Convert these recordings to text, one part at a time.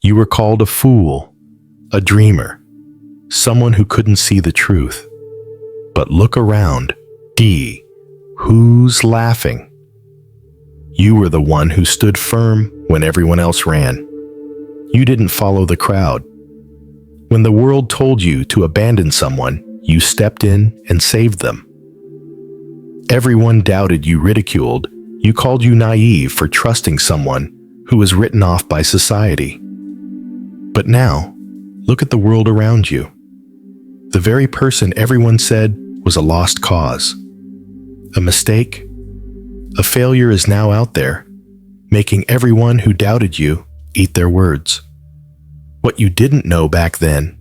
You were called a fool, a dreamer, someone who couldn't see the truth. But look around. Who's laughing? You were the one who stood firm when everyone else ran. You didn't follow the crowd. When the world told you to abandon someone, you stepped in and saved them. Everyone doubted you, ridiculed. You called you naive for trusting someone who was written off by society. But now, look at the world around you. The very person everyone said was a lost cause, a mistake, a failure is now out there, making everyone who doubted you eat their words. What you didn't know back then,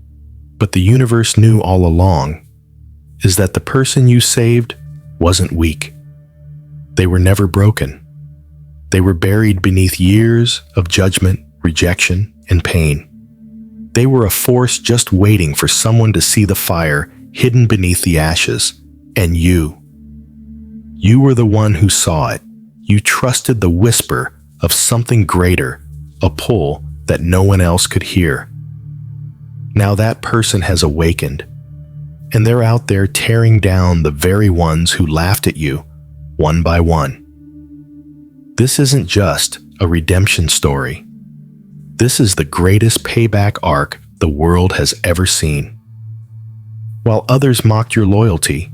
but the universe knew all along, is that the person you saved wasn't weak. They were never broken. They were buried beneath years of judgment, rejection, and pain. They were a force just waiting for someone to see the fire hidden beneath the ashes. And you were the one who saw it. You trusted the whisper of something greater, a pull that no one else could hear. Now that person has awakened, and they're out there tearing down the very ones who laughed at you, one by one. This isn't just a redemption story. This is the greatest payback arc the world has ever seen. While others mocked your loyalty,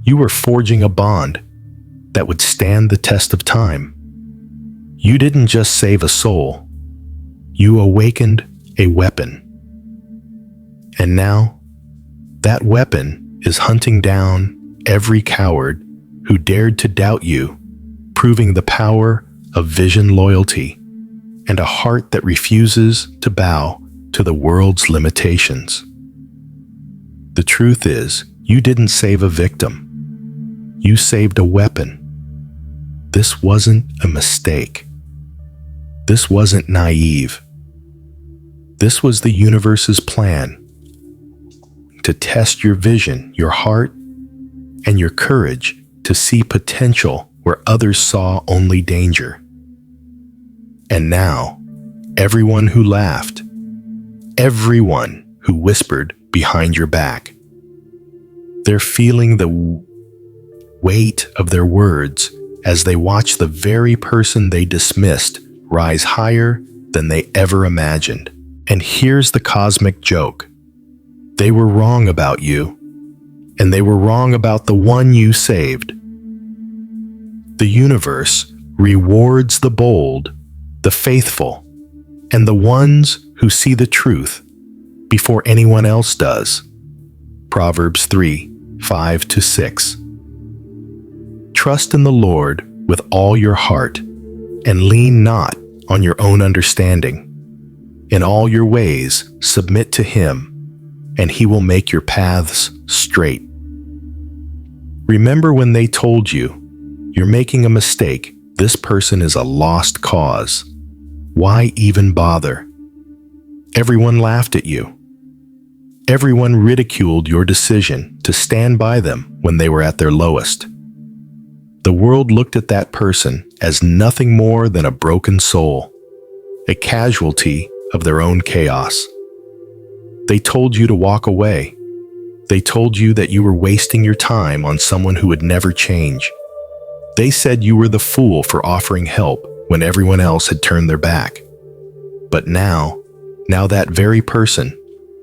you were forging a bond that would stand the test of time. You didn't just save a soul, you awakened a weapon. And now, that weapon is hunting down every coward who dared to doubt you, proving the power of vision, loyalty, and a heart that refuses to bow to the world's limitations. The truth is, you didn't save a victim. You saved a weapon. This wasn't a mistake. This wasn't naive. This was the universe's plan to test your vision, your heart, and your courage to see potential where others saw only danger. And now, everyone who laughed, everyone who whispered behind your back, they're feeling the weight of their words as they watch the very person they dismissed rise higher than they ever imagined. And here's the cosmic joke. They were wrong about you, and they were wrong about the one you saved. The universe rewards the bold, the faithful, and the ones who see the truth before anyone else does. Proverbs 3:5-6. Trust in the Lord with all your heart, and lean not on your own understanding. In all your ways submit to Him, and He will make your paths straight. Remember when they told you, "You're making a mistake, this person is a lost cause. Why even bother?" Everyone laughed at you. Everyone ridiculed your decision to stand by them when they were at their lowest. The world looked at that person as nothing more than a broken soul, a casualty of their own chaos. They told you to walk away. They told you that you were wasting your time on someone who would never change. They said you were the fool for offering help when everyone else had turned their back. But now that very person,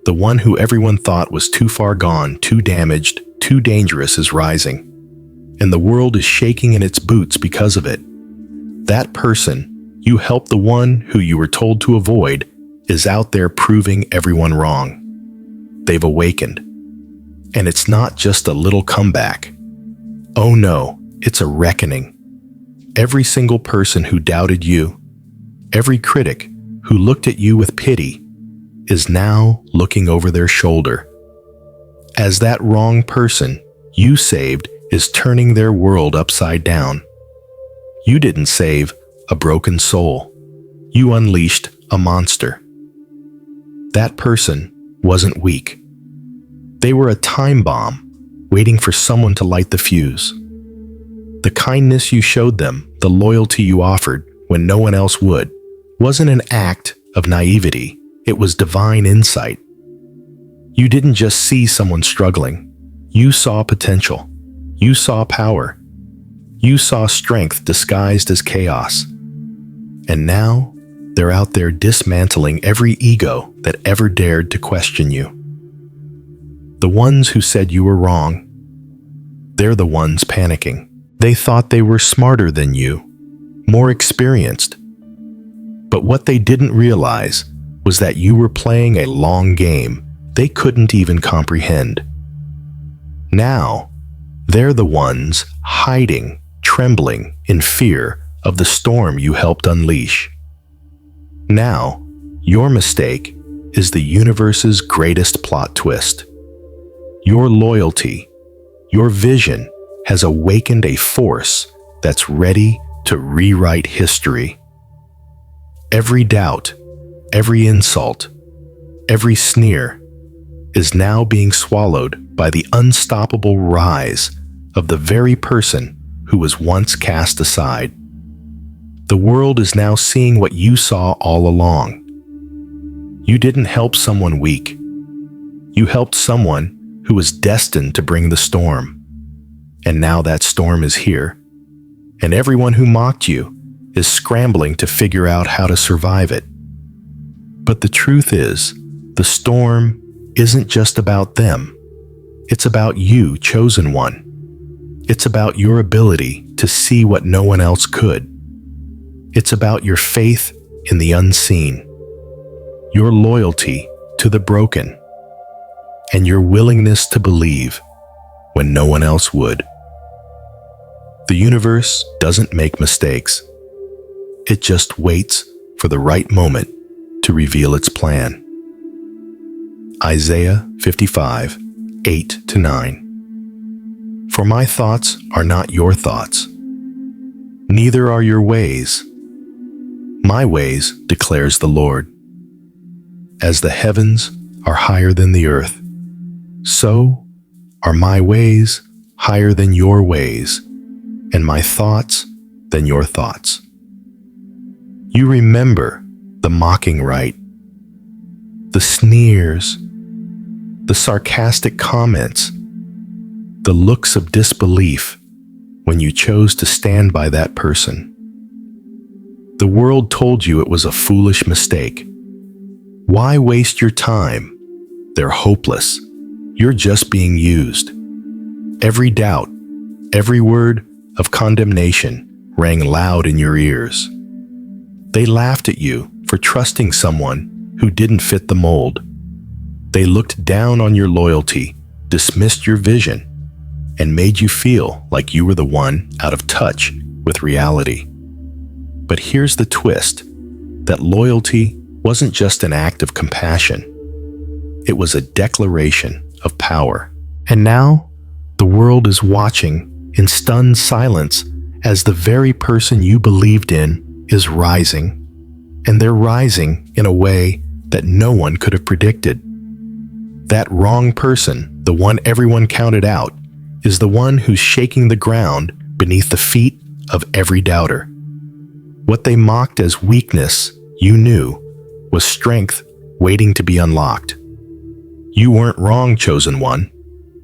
the one who everyone thought was too far gone, too damaged, too dangerous, is rising. And the world is shaking in its boots because of it. That person, you helped the one who you were told to avoid, is out there proving everyone wrong. They've awakened. And it's not just a little comeback. Oh no, it's a reckoning. Every single person who doubted you, every critic who looked at you with pity, is now looking over their shoulder. As that wrong person you saved is turning their world upside down. You didn't save a broken soul. You unleashed a monster. That person wasn't weak. They were a time bomb, waiting for someone to light the fuse. The kindness you showed them, the loyalty you offered when no one else would, wasn't an act of naivety, it was divine insight. You didn't just see someone struggling. You saw potential. You saw power. You saw strength disguised as chaos. And now, they're out there dismantling every ego that ever dared to question you. The ones who said you were wrong, they're the ones panicking. They thought they were smarter than you, more experienced. But what they didn't realize was that you were playing a long game they couldn't even comprehend. Now, they're the ones hiding, trembling in fear of the storm you helped unleash. Now, your mistake is the universe's greatest plot twist. Your loyalty, your vision has awakened a force that's ready to rewrite history. Every doubt, every insult, every sneer is now being swallowed by the unstoppable rise of the very person who was once cast aside. The world is now seeing what you saw all along. You didn't help someone weak. You helped someone who was destined to bring the storm. And now that storm is here, and everyone who mocked you is scrambling to figure out how to survive it. But the truth is, the storm isn't just about them. It's about you, chosen one. It's about your ability to see what no one else could. It's about your faith in the unseen, your loyalty to the broken, and your willingness to believe when no one else would. The universe doesn't make mistakes. It just waits for the right moment to reveal its plan. Isaiah 55, 8-9. For my thoughts are not your thoughts, neither are your ways. My ways, declares the Lord. As the heavens are higher than the earth, so are my ways higher than your ways, and my thoughts than your thoughts. You remember the mocking rite, the sneers, the sarcastic comments, the looks of disbelief when you chose to stand by that person. The world told you it was a foolish mistake. Why waste your time? They're hopeless. You're just being used. Every doubt, every word of condemnation rang loud in your ears. They laughed at you for trusting someone who didn't fit the mold. They looked down on your loyalty, dismissed your vision, and made you feel like you were the one out of touch with reality. But here's the twist, that loyalty wasn't just an act of compassion. It was a declaration of power. And now, the world is watching in stunned silence as the very person you believed in is rising. And they're rising in a way that no one could have predicted. That wrong person, the one everyone counted out, is the one who's shaking the ground beneath the feet of every doubter. What they mocked as weakness, you knew, was strength waiting to be unlocked. You weren't wrong, chosen one.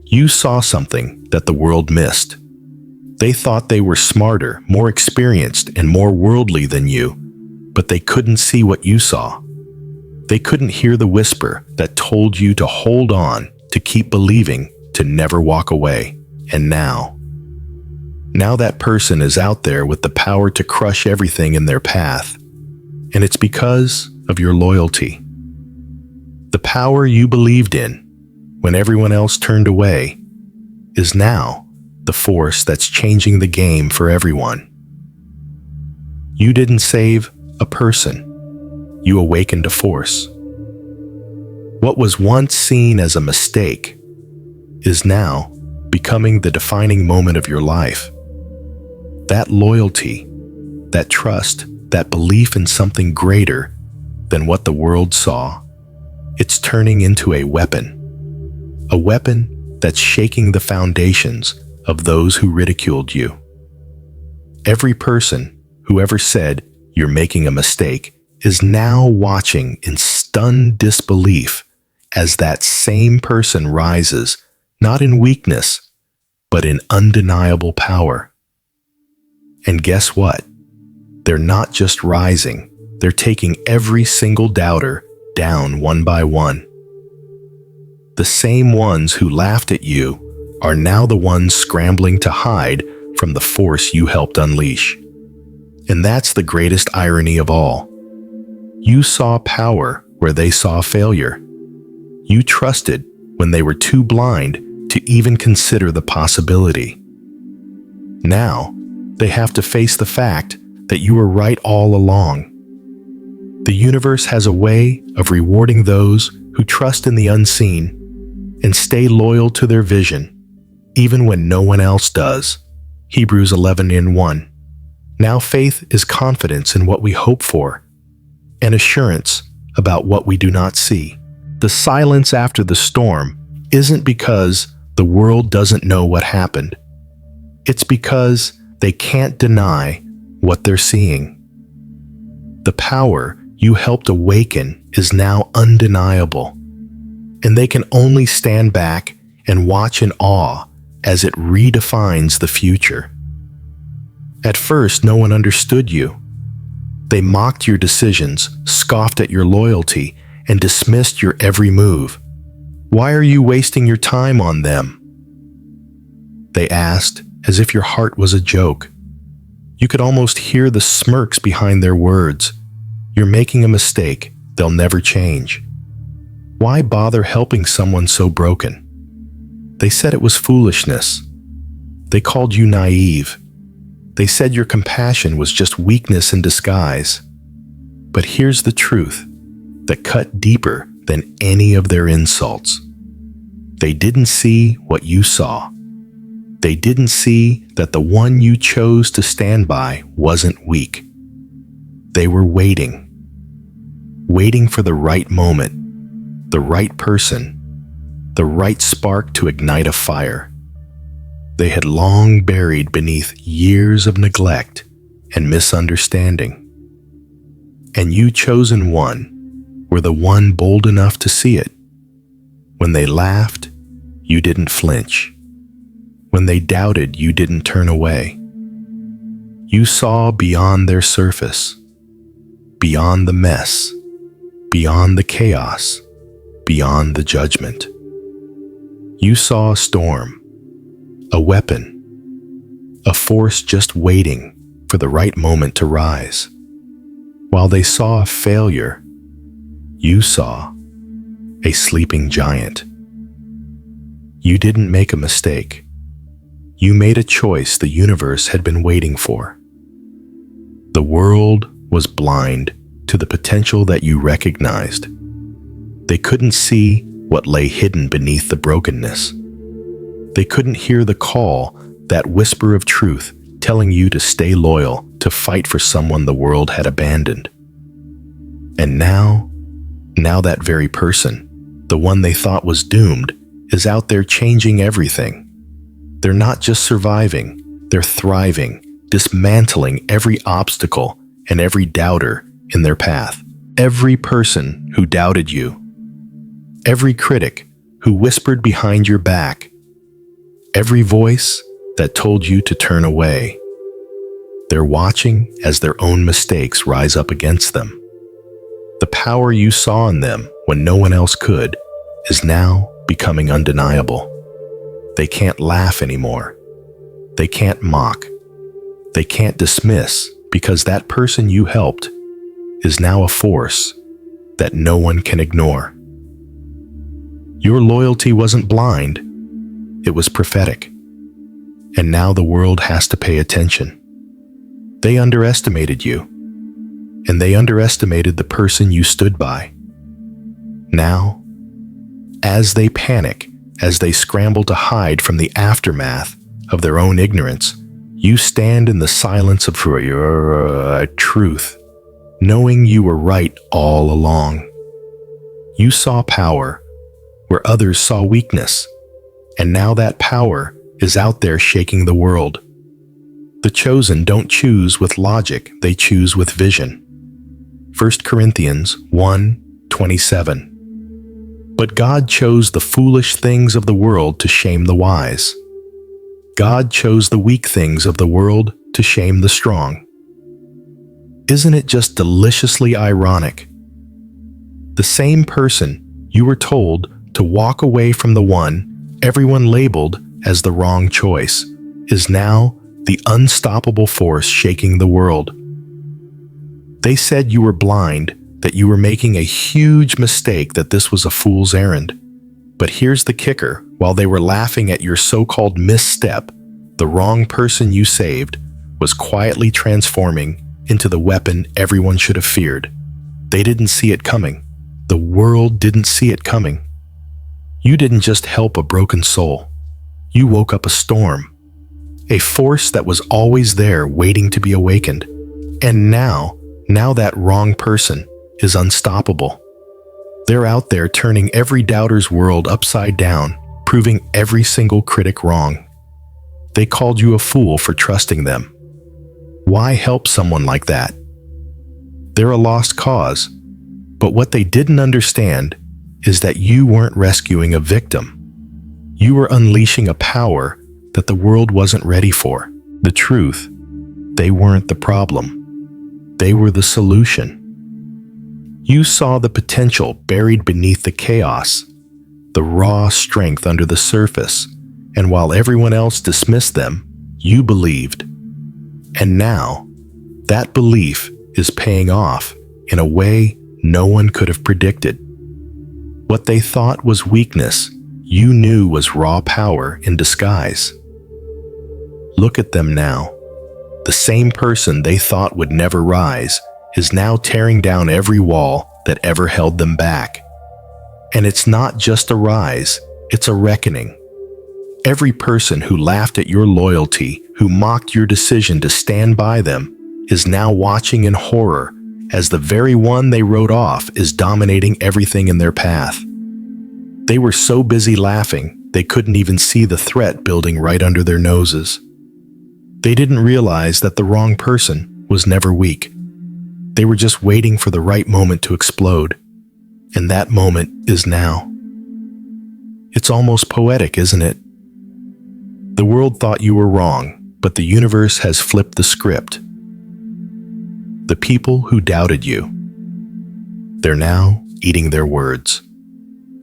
You saw something that the world missed. They thought they were smarter, more experienced, and more worldly than you, but they couldn't see what you saw. They couldn't hear the whisper that told you to hold on, to keep believing, to never walk away. And now that person is out there with the power to crush everything in their path. And it's because of your loyalty. The power you believed in when everyone else turned away is now the force that's changing the game for everyone. You didn't save a person. You awakened a force. What was once seen as a mistake is now becoming the defining moment of your life. That loyalty, that trust, that belief in something greater than what the world saw, it's turning into a weapon that's shaking the foundations of those who ridiculed you. Every person who ever said you're making a mistake is now watching in stunned disbelief as that same person rises, not in weakness, but in undeniable power. And guess what? They're not just rising, they're taking every single doubter down one by one. The same ones who laughed at you are now the ones scrambling to hide from the force you helped unleash. And that's the greatest irony of all. You saw power where they saw failure. You trusted when they were too blind to even consider the possibility. Now, they have to face the fact that you were right all along. The universe has a way of rewarding those who trust in the unseen and stay loyal to their vision, even when no one else does. Hebrews 11:1. Now faith is confidence in what we hope for, and assurance about what we do not see. The silence after the storm isn't because the world doesn't know what happened. It's because they can't deny what they're seeing. The power you helped awaken is now undeniable, and they can only stand back and watch in awe as it redefines the future. At first, no one understood you. They mocked your decisions, scoffed at your loyalty, and dismissed your every move. Why are you wasting your time on them? They asked, as if your heart was a joke. You could almost hear the smirks behind their words. You're making a mistake. They'll never change. Why bother helping someone so broken? They said it was foolishness. They called you naive. They said your compassion was just weakness in disguise. But here's the truth that cut deeper than any of their insults. They didn't see what you saw. They didn't see that the one you chose to stand by wasn't weak. They were waiting for the right moment, the right person, the right spark to ignite a fire. They had long buried beneath years of neglect and misunderstanding. And you chosen one were the one bold enough to see it. When they laughed, you didn't flinch. When they doubted, you didn't turn away. You saw beyond their surface, beyond the mess, beyond the chaos, beyond the judgment. You saw a storm, a weapon, a force just waiting for the right moment to rise. While they saw a failure, you saw a sleeping giant. You didn't make a mistake. You made a choice the universe had been waiting for. The world was blind to the potential that you recognized. They couldn't see what lay hidden beneath the brokenness. They couldn't hear the call, that whisper of truth telling you to stay loyal, to fight for someone the world had abandoned. And now that very person, the one they thought was doomed, is out there changing everything. They're not just surviving, they're thriving, dismantling every obstacle and every doubter in their path. Every person who doubted you, every critic who whispered behind your back, every voice that told you to turn away. They're watching as their own mistakes rise up against them. The power you saw in them when no one else could is now becoming undeniable. They can't laugh anymore. They can't mock. They can't dismiss, because that person you helped is now a force that no one can ignore. Your loyalty wasn't blind. It was prophetic. And now the world has to pay attention. They underestimated you, and they underestimated the person you stood by. Now, as they panic, as they scramble to hide from the aftermath of their own ignorance, you stand in the silence of your truth, knowing you were right all along. You saw power where others saw weakness, and now that power is out there shaking the world. The chosen don't choose with logic, they choose with vision. 1 Corinthians 1:27. But God chose the foolish things of the world to shame the wise. God chose the weak things of the world to shame the strong. Isn't it just deliciously ironic? The same person you were told to walk away from, the one everyone labeled as the wrong choice, is now the unstoppable force shaking the world. They said you were blind, that you were making a huge mistake, that this was a fool's errand. But here's the kicker: while they were laughing at your so-called misstep, the wrong person you saved was quietly transforming into the weapon everyone should have feared. They didn't see it coming. The world didn't see it coming. You didn't just help a broken soul. You woke up a storm, a force that was always there waiting to be awakened. And now that wrong person is unstoppable. They're out there turning every doubter's world upside down, proving every single critic wrong. They called you a fool for trusting them. Why help someone like that? They're a lost cause. But what they didn't understand is that you weren't rescuing a victim. You were unleashing a power that the world wasn't ready for. The truth: they weren't the problem. They were the solution. You saw the potential buried beneath the chaos, the raw strength under the surface, and while everyone else dismissed them, you believed. And now, that belief is paying off in a way no one could have predicted. What they thought was weakness, you knew was raw power in disguise. Look at them now. The same person they thought would never rise is now tearing down every wall that ever held them back. And it's not just a rise, it's a reckoning. Every person who laughed at your loyalty, who mocked your decision to stand by them, is now watching in horror as the very one they wrote off is dominating everything in their path. They were so busy laughing, they couldn't even see the threat building right under their noses. They didn't realize that the wrong person was never weak. They were just waiting for the right moment to explode. And that moment is now. It's almost poetic, isn't it? The world thought you were wrong, but the universe has flipped the script. The people who doubted you, they're now eating their words.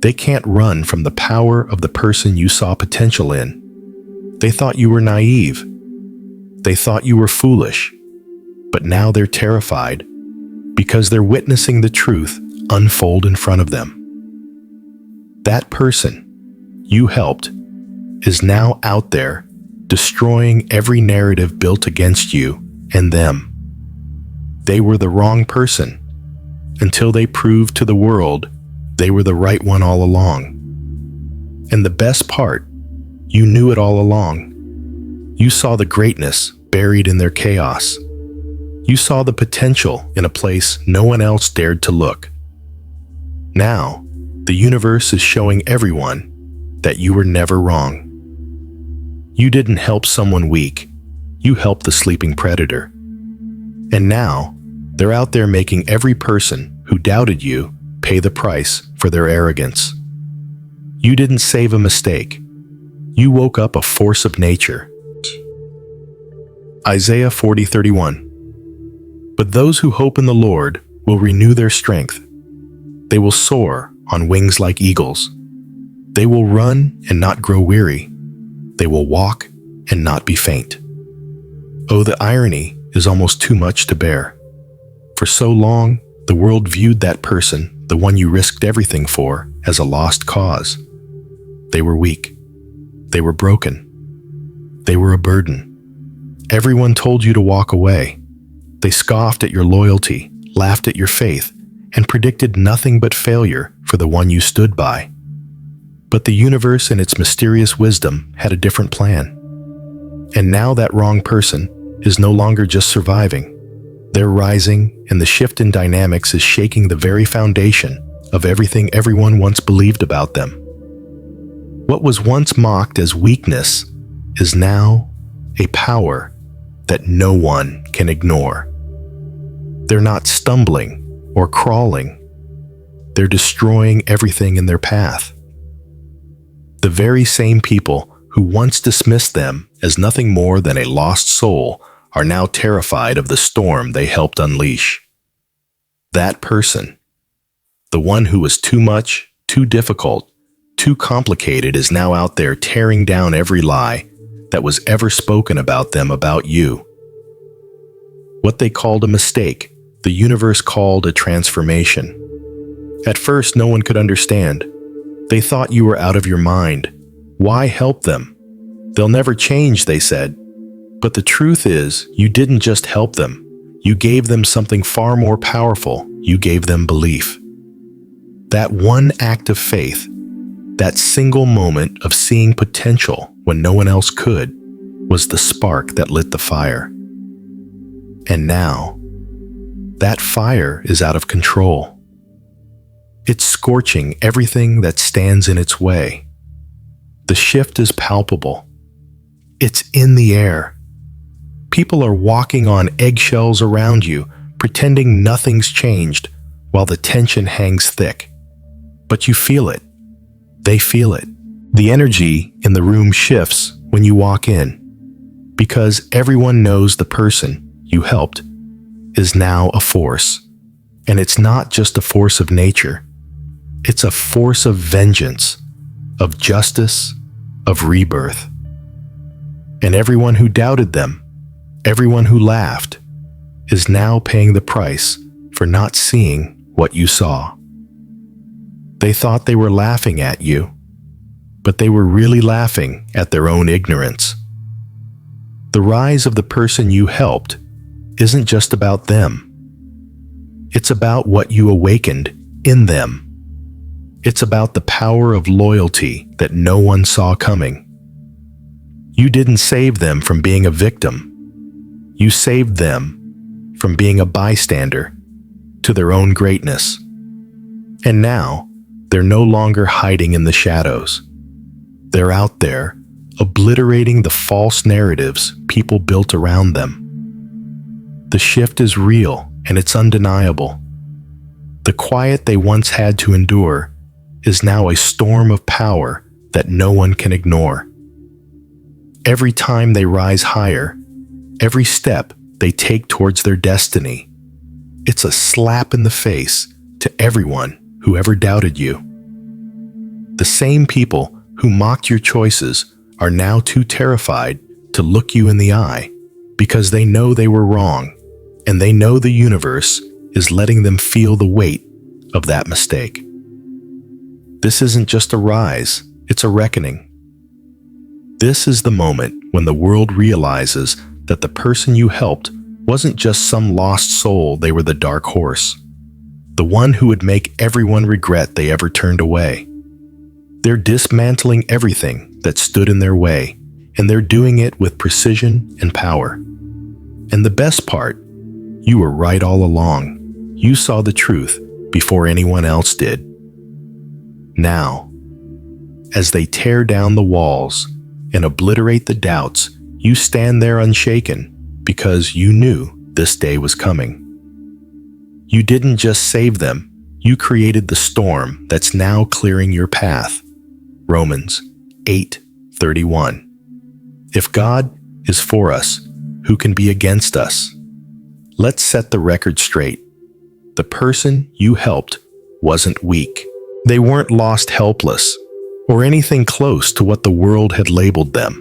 They can't run from the power of the person you saw potential in. They thought you were naive. They thought you were foolish. But now they're terrified because they're witnessing the truth unfold in front of them. That person you helped is now out there destroying every narrative built against you and them. They were the wrong person until they proved to the world they were the right one all along. And the best part, you knew it all along. You saw the greatness buried in their chaos. You saw the potential in a place no one else dared to look. Now, the universe is showing everyone that you were never wrong. You didn't help someone weak. You helped the sleeping predator. And now, they're out there making every person who doubted you pay the price for their arrogance. You didn't save a mistake. You woke up a force of nature. Isaiah 40:31. But those who hope in the Lord will renew their strength. They will soar on wings like eagles. They will run and not grow weary. They will walk and not be faint. Oh, the irony is almost too much to bear. For so long, the world viewed that person, the one you risked everything for, as a lost cause. They were weak. They were broken. They were a burden. Everyone told you to walk away. They scoffed at your loyalty, laughed at your faith, and predicted nothing but failure for the one you stood by. But the universe in its mysterious wisdom had a different plan. And now that wrong person is no longer just surviving. They're rising, and the shift in dynamics is shaking the very foundation of everything everyone once believed about them. What was once mocked as weakness is now a power that no one can ignore. They're not stumbling, or crawling. They're destroying everything in their path. The very same people who once dismissed them as nothing more than a lost soul are now terrified of the storm they helped unleash. That person, the one who was too much, too difficult, too complicated, is now out there tearing down every lie that was ever spoken about them about you. What they called a mistake, the universe called a transformation. At first, no one could understand. They thought you were out of your mind. Why help them? They'll never change, they said. But the truth is, you didn't just help them. You gave them something far more powerful. You gave them belief. That one act of faith, that single moment of seeing potential when no one else could, was the spark that lit the fire. And now, that fire is out of control. It's scorching everything that stands in its way. The shift is palpable. It's in the air. People are walking on eggshells around you, pretending nothing's changed, while the tension hangs thick. But you feel it. They feel it. The energy in the room shifts when you walk in, because everyone knows the person you helped is now a force. And it's not just a force of nature. It's a force of vengeance, of justice, of rebirth. And everyone who doubted them, everyone who laughed, is now paying the price for not seeing what you saw. They thought they were laughing at you, but they were really laughing at their own ignorance. The rise of the person you helped isn't just about them. It's about what you awakened in them. It's about the power of loyalty that no one saw coming. You didn't save them from being a victim. You saved them from being a bystander to their own greatness. And now, they're no longer hiding in the shadows. They're out there, obliterating the false narratives people built around them. The shift is real, and it's undeniable. The quiet they once had to endure is now a storm of power that no one can ignore. Every time they rise higher, every step they take towards their destiny, it's a slap in the face to everyone who ever doubted you. The same people who mocked your choices are now too terrified to look you in the eye because they know they were wrong, and they know the universe is letting them feel the weight of that mistake. This isn't just a rise, it's a reckoning. This is the moment when the world realizes that the person you helped wasn't just some lost soul. They were the dark horse, the one who would make everyone regret they ever turned away. They're dismantling everything that stood in their way, and they're doing it with precision and power. And the best part, you were right all along. You saw the truth before anyone else did. Now, as they tear down the walls and obliterate the doubts, you stand there unshaken because you knew this day was coming. You didn't just save them, you created the storm that's now clearing your path. Romans 8:31. If God is for us, who can be against us? Let's set the record straight. The person you helped wasn't weak. They weren't lost helpless, or anything close to what the world had labeled them.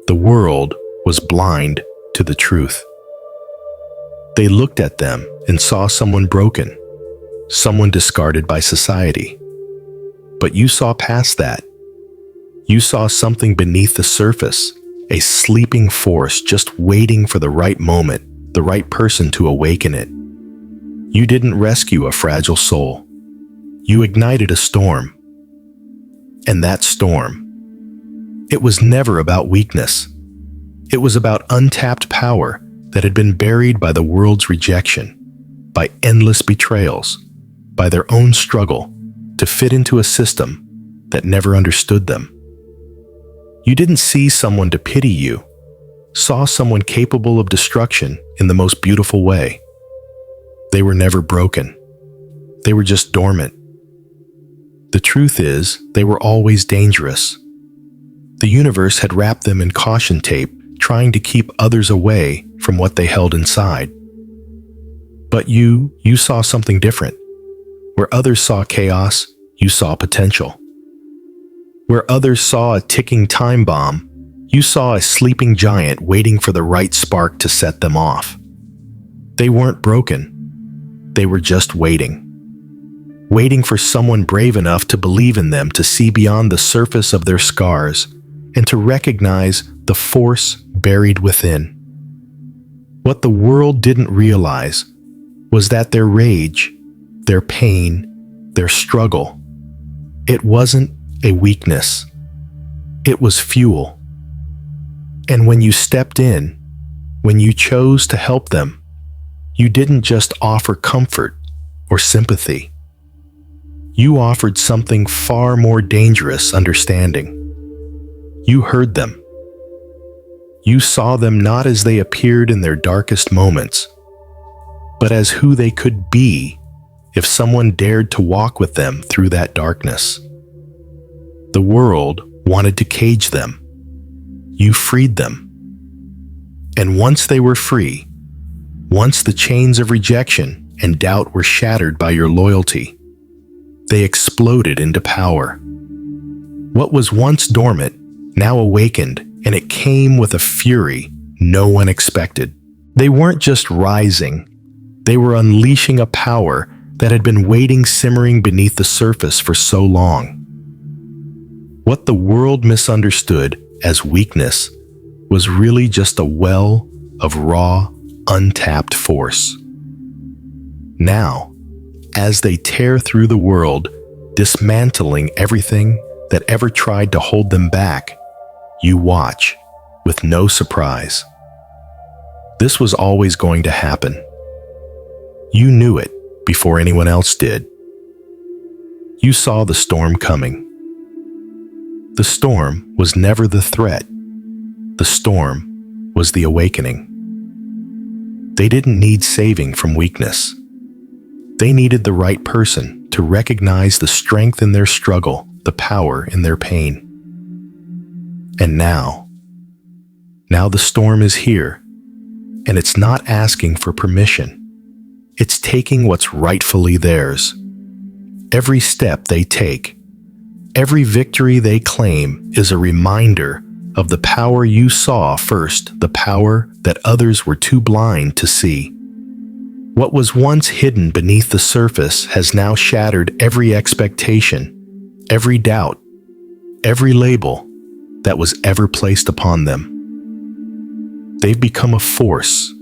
The world was blind to the truth. They looked at them and saw someone broken, someone discarded by society. But you saw past that. You saw something beneath the surface, a sleeping force just waiting for the right moment, the right person to awaken it. You didn't rescue a fragile soul. You ignited a storm. And that storm, it was never about weakness. It was about untapped power that had been buried by the world's rejection, by endless betrayals, by their own struggle to fit into a system that never understood them. You didn't see someone to pity you, saw someone capable of destruction in the most beautiful way. They were never broken. They were just dormant. The truth is, they were always dangerous. The universe had wrapped them in caution tape, trying to keep others away from what they held inside. But you saw something different. Where others saw chaos, you saw potential. Where others saw a ticking time bomb, you saw a sleeping giant waiting for the right spark to set them off. They weren't broken. They were just waiting. Waiting for someone brave enough to believe in them, to see beyond the surface of their scars, and to recognize the force buried within. What the world didn't realize was that their rage, their pain, their struggle, it wasn't a weakness. It was fuel. And when you stepped in, when you chose to help them, you didn't just offer comfort or sympathy. You offered something far more dangerous: understanding. You heard them. You saw them not as they appeared in their darkest moments, but as who they could be if someone dared to walk with them through that darkness. The world wanted to cage them. You freed them. And once they were free, once the chains of rejection and doubt were shattered by your loyalty, they exploded into power. What was once dormant now awakened, and it came with a fury no one expected. They weren't just rising, they were unleashing a power that had been waiting simmering beneath the surface for so long. What the world misunderstood as weakness was really just a well of raw, untapped force. Now, as they tear through the world, dismantling everything that ever tried to hold them back, you watch with no surprise. This was always going to happen. You knew it before anyone else did. You saw the storm coming. The storm was never the threat. The storm was the awakening. They didn't need saving from weakness. They needed the right person to recognize the strength in their struggle, the power in their pain. And now the storm is here, and it's not asking for permission. It's taking what's rightfully theirs. Every step they take, every victory they claim is a reminder of the power you saw first, the power that others were too blind to see. What was once hidden beneath the surface has now shattered every expectation, every doubt, every label that was ever placed upon them. They've become a force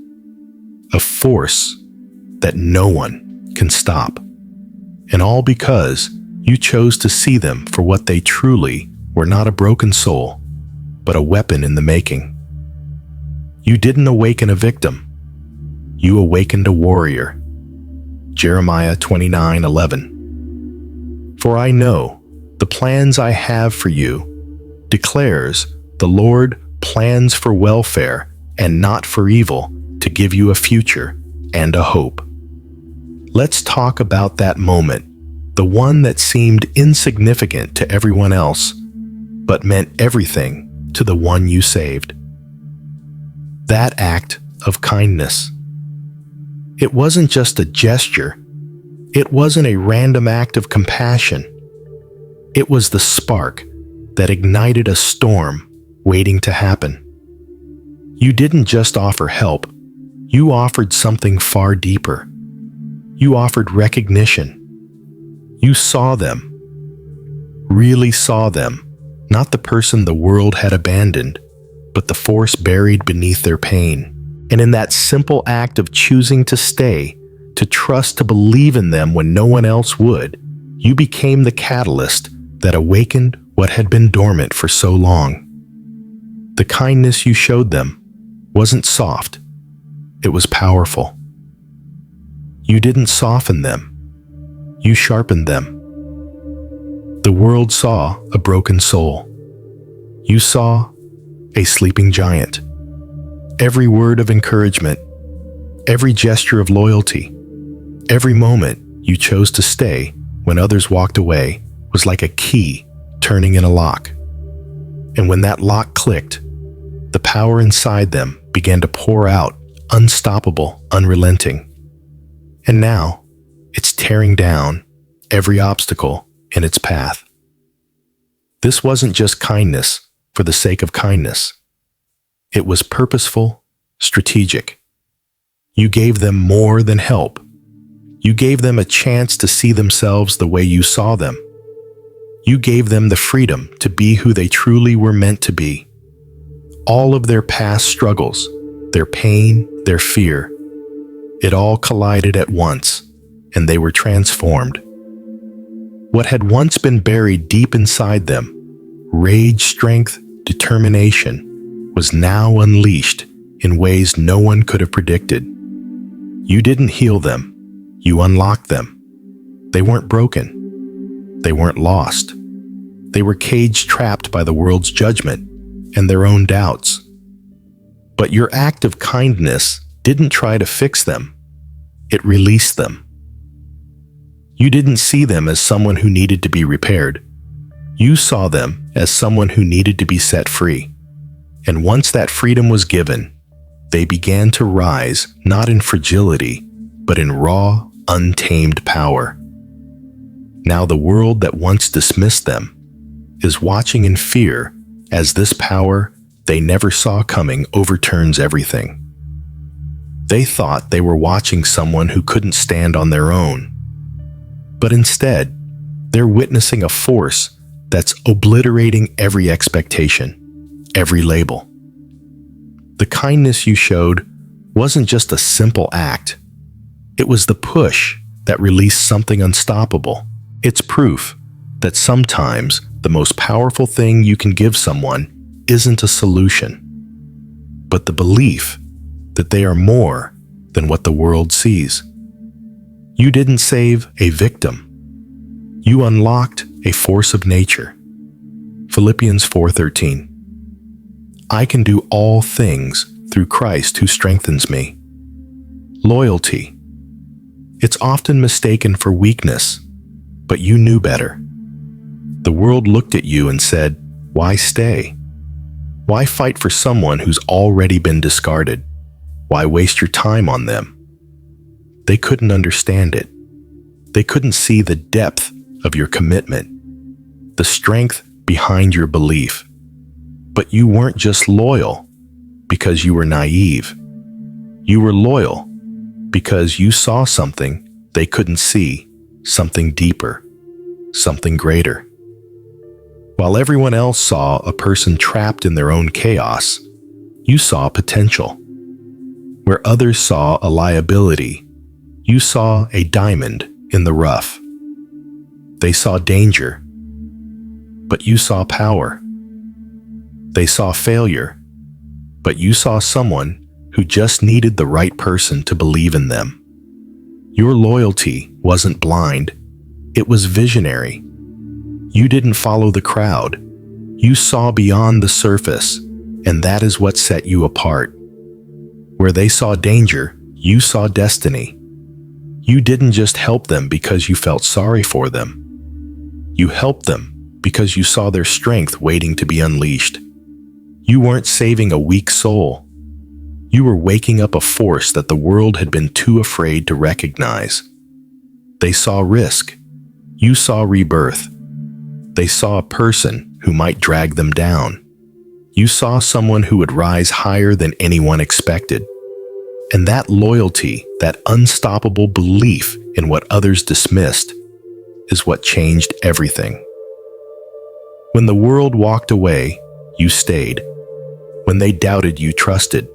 that no one can stop. And all because you chose to see them for what they truly were: not a broken soul, but a weapon in the making. You didn't awaken a victim. You awakened a warrior. Jeremiah 29:11. For I know the plans I have for you, declares the Lord, plans for welfare and not for evil, to give you a future and a hope. Let's talk about that moment, the one that seemed insignificant to everyone else, but meant everything to the one you saved. That act of kindness. It wasn't just a gesture. It wasn't a random act of compassion. It was the spark that ignited a storm waiting to happen. You didn't just offer help. You offered something far deeper. You offered recognition. You saw them, really saw them, not the person the world had abandoned, but the force buried beneath their pain. And in that simple act of choosing to stay, to trust, to believe in them when no one else would, you became the catalyst that awakened what had been dormant for so long. The kindness you showed them wasn't soft, it was powerful. You didn't soften them, you sharpened them. The world saw a broken soul. You saw a sleeping giant. Every word of encouragement, every gesture of loyalty, Every moment you chose to stay when others walked away was like a key turning in a lock. And when that lock clicked, the power inside them began to pour out, unstoppable, unrelenting. And now, it's tearing down every obstacle in its path. This wasn't just kindness for the sake of kindness. It was purposeful, strategic. You gave them more than help. You gave them a chance to see themselves the way you saw them. You gave them the freedom to be who they truly were meant to be. All of their past struggles, their pain, their fear, it all collided at once, and they were transformed. What had once been buried deep inside them, rage, strength, determination, was now unleashed in ways no one could have predicted. You didn't heal them, you unlocked them. They weren't broken. They weren't lost. They were cage-trapped by the world's judgment and their own doubts. But your act of kindness didn't try to fix them. It released them. You didn't see them as someone who needed to be repaired. You saw them as someone who needed to be set free. And once that freedom was given, they began to rise not in fragility, but in raw, untamed power. Now the world that once dismissed them is watching in fear as this power they never saw coming overturns everything. They thought they were watching someone who couldn't stand on their own. But instead, they're witnessing a force that's obliterating every expectation, every label. The kindness you showed wasn't just a simple act. It was the push that released something unstoppable. It's proof that sometimes the most powerful thing you can give someone isn't a solution, but the belief that they are more than what the world sees. You didn't save a victim. You unlocked a force of nature. Philippians 4:13. I can do all things through Christ who strengthens me. Loyalty. It's often mistaken for weakness, but you knew better. The world looked at you and said, why stay? Why fight for someone who's already been discarded? Why waste your time on them? They couldn't understand it. They couldn't see the depth of your commitment, the strength behind your belief. But you weren't just loyal because you were naive. You were loyal because you saw something they couldn't see, something deeper, something greater. While everyone else saw a person trapped in their own chaos, you saw potential. Where others saw a liability, you saw a diamond in the rough. They saw danger, but you saw power. They saw failure, but you saw someone who just needed the right person to believe in them. Your loyalty wasn't blind, it was visionary. You didn't follow the crowd. You saw beyond the surface, and that is what set you apart. Where they saw danger, you saw destiny. You didn't just help them because you felt sorry for them. You helped them because you saw their strength waiting to be unleashed. You weren't saving a weak soul. You were waking up a force that the world had been too afraid to recognize. They saw risk. You saw rebirth. They saw a person who might drag them down. You saw someone who would rise higher than anyone expected. And that loyalty, that unstoppable belief in what others dismissed, is what changed everything. When the world walked away, you stayed. When they doubted, you trusted.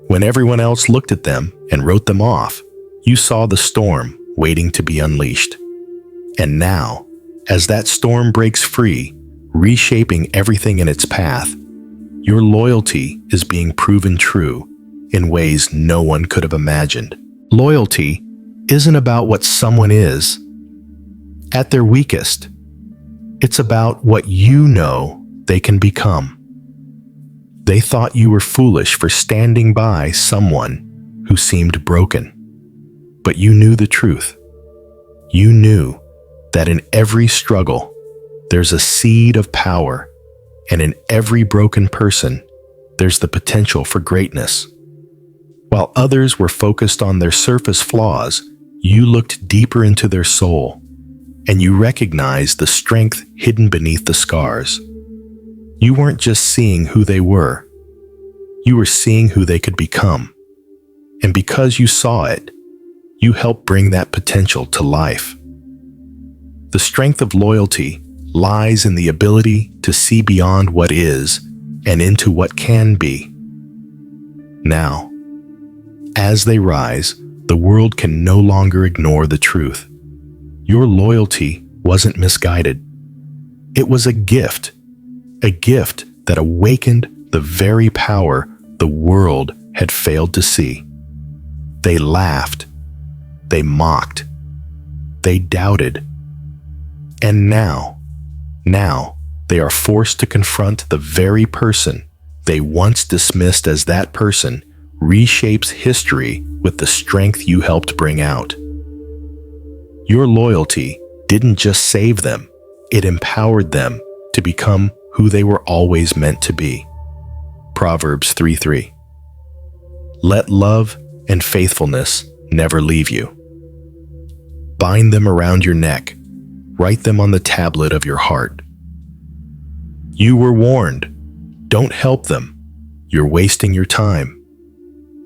When everyone else looked at them and wrote them off, you saw the storm waiting to be unleashed. And now, as that storm breaks free, reshaping everything in its path, your loyalty is being proven true in ways no one could have imagined. Loyalty isn't about what someone is at their weakest. It's about what you know they can become. They thought you were foolish for standing by someone who seemed broken. But you knew the truth. You knew that in every struggle, there's a seed of power, and in every broken person, there's the potential for greatness. While others were focused on their surface flaws, you looked deeper into their soul, and you recognized the strength hidden beneath the scars. You weren't just seeing who they were, you were seeing who they could become. And because you saw it, you helped bring that potential to life. The strength of loyalty lies in the ability to see beyond what is and into what can be. Now, as they rise, the world can no longer ignore the truth. Your loyalty wasn't misguided. It was a gift that awakened the very power the world had failed to see. They laughed, they mocked, they doubted, and now they are forced to confront the very person they once dismissed as that person reshapes history with the strength you helped bring out. Your loyalty didn't just save them, it empowered them to become who they were always meant to be. Proverbs 3:3. Let love and faithfulness never leave you. Bind them around your neck, write them on the tablet of your heart. You were warned. Don't help them. You're wasting your time.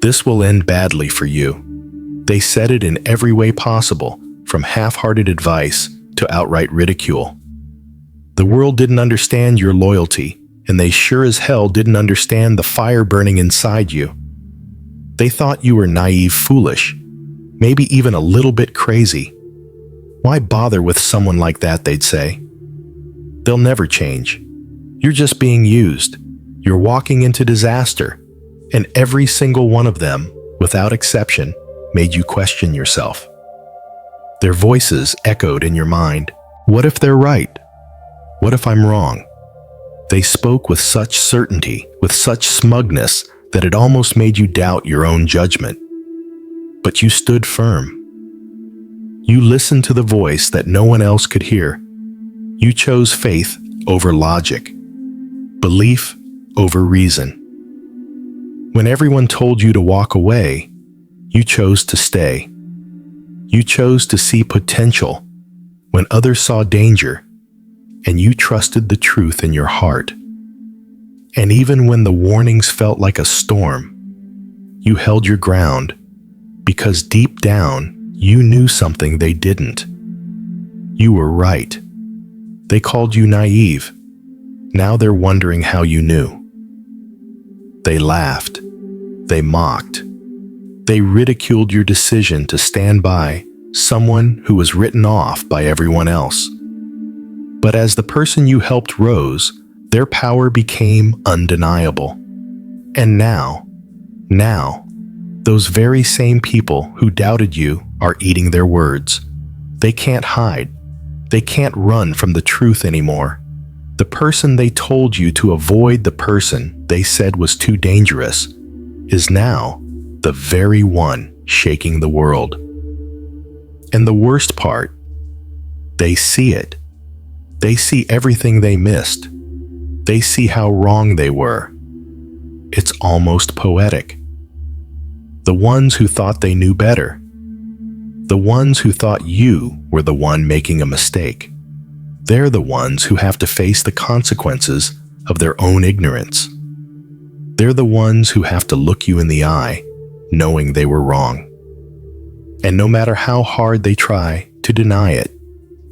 This will end badly for you. They said it in every way possible, from half-hearted advice to outright ridicule. The world didn't understand your loyalty, and they sure as hell didn't understand the fire burning inside you. They thought you were naive, foolish, maybe even a little bit crazy. Why bother with someone like that, they'd say. They'll never change. You're just being used. You're walking into disaster. And every single one of them, without exception, made you question yourself. Their voices echoed in your mind. What if they're right? What if I'm wrong? They spoke with such certainty, with such smugness, that it almost made you doubt your own judgment. But you stood firm. You listened to the voice that no one else could hear. You chose faith over logic, belief over reason. When everyone told you to walk away, you chose to stay. You chose to see potential when others saw danger, and you trusted the truth in your heart. And even when the warnings felt like a storm, you held your ground, because deep down, you knew something they didn't. You were right. They called you naive. Now they're wondering how you knew. They laughed. They mocked. They ridiculed your decision to stand by someone who was written off by everyone else. But as the person you helped rose, their power became undeniable. And now, those very same people who doubted you are eating their words. They can't hide. They can't run from the truth anymore. The person they told you to avoid, the person they said was too dangerous, is now the very one shaking the world. And the worst part, they see it. They see everything they missed. They see how wrong they were. It's almost poetic. The ones who thought they knew better. The ones who thought you were the one making a mistake. They're the ones who have to face the consequences of their own ignorance. They're the ones who have to look you in the eye, knowing they were wrong. And no matter how hard they try to deny it,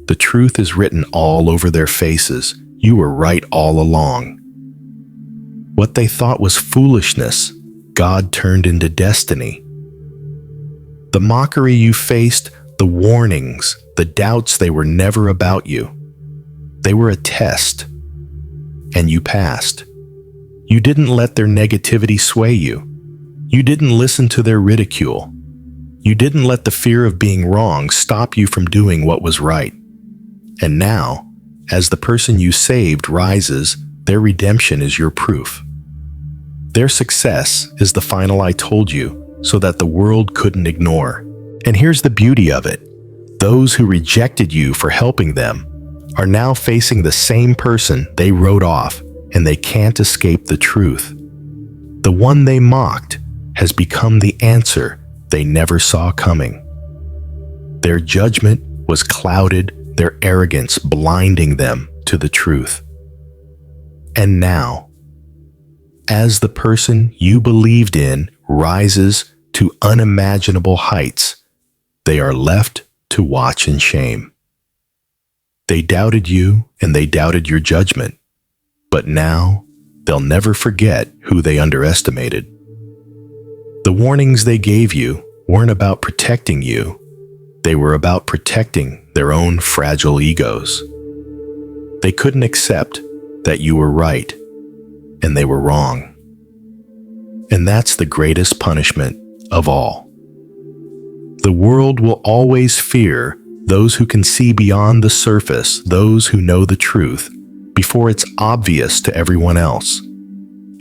the truth is written all over their faces. You were right all along. What they thought was foolishness, God turned into destiny. The mockery you faced, the warnings, the doubts, they were never about you. They were a test, and you passed. You didn't let their negativity sway you. You didn't listen to their ridicule. You didn't let the fear of being wrong stop you from doing what was right. And now, as the person you saved rises, their redemption is your proof. Their success is the final I told you, so that the world couldn't ignore. And here's the beauty of it. Those who rejected you for helping them are now facing the same person they wrote off, and they can't escape the truth. The one they mocked has become the answer they never saw coming. Their judgment was clouded, their arrogance blinding them to the truth. And now, as the person you believed in rises to unimaginable heights, they are left to watch in shame. They doubted you and they doubted your judgment, but now they'll never forget who they underestimated. The warnings they gave you weren't about protecting you. They were about protecting their own fragile egos. They couldn't accept that you were right and they were wrong. And that's the greatest punishment of all. The world will always fear those who can see beyond the surface, those who know the truth before it's obvious to everyone else.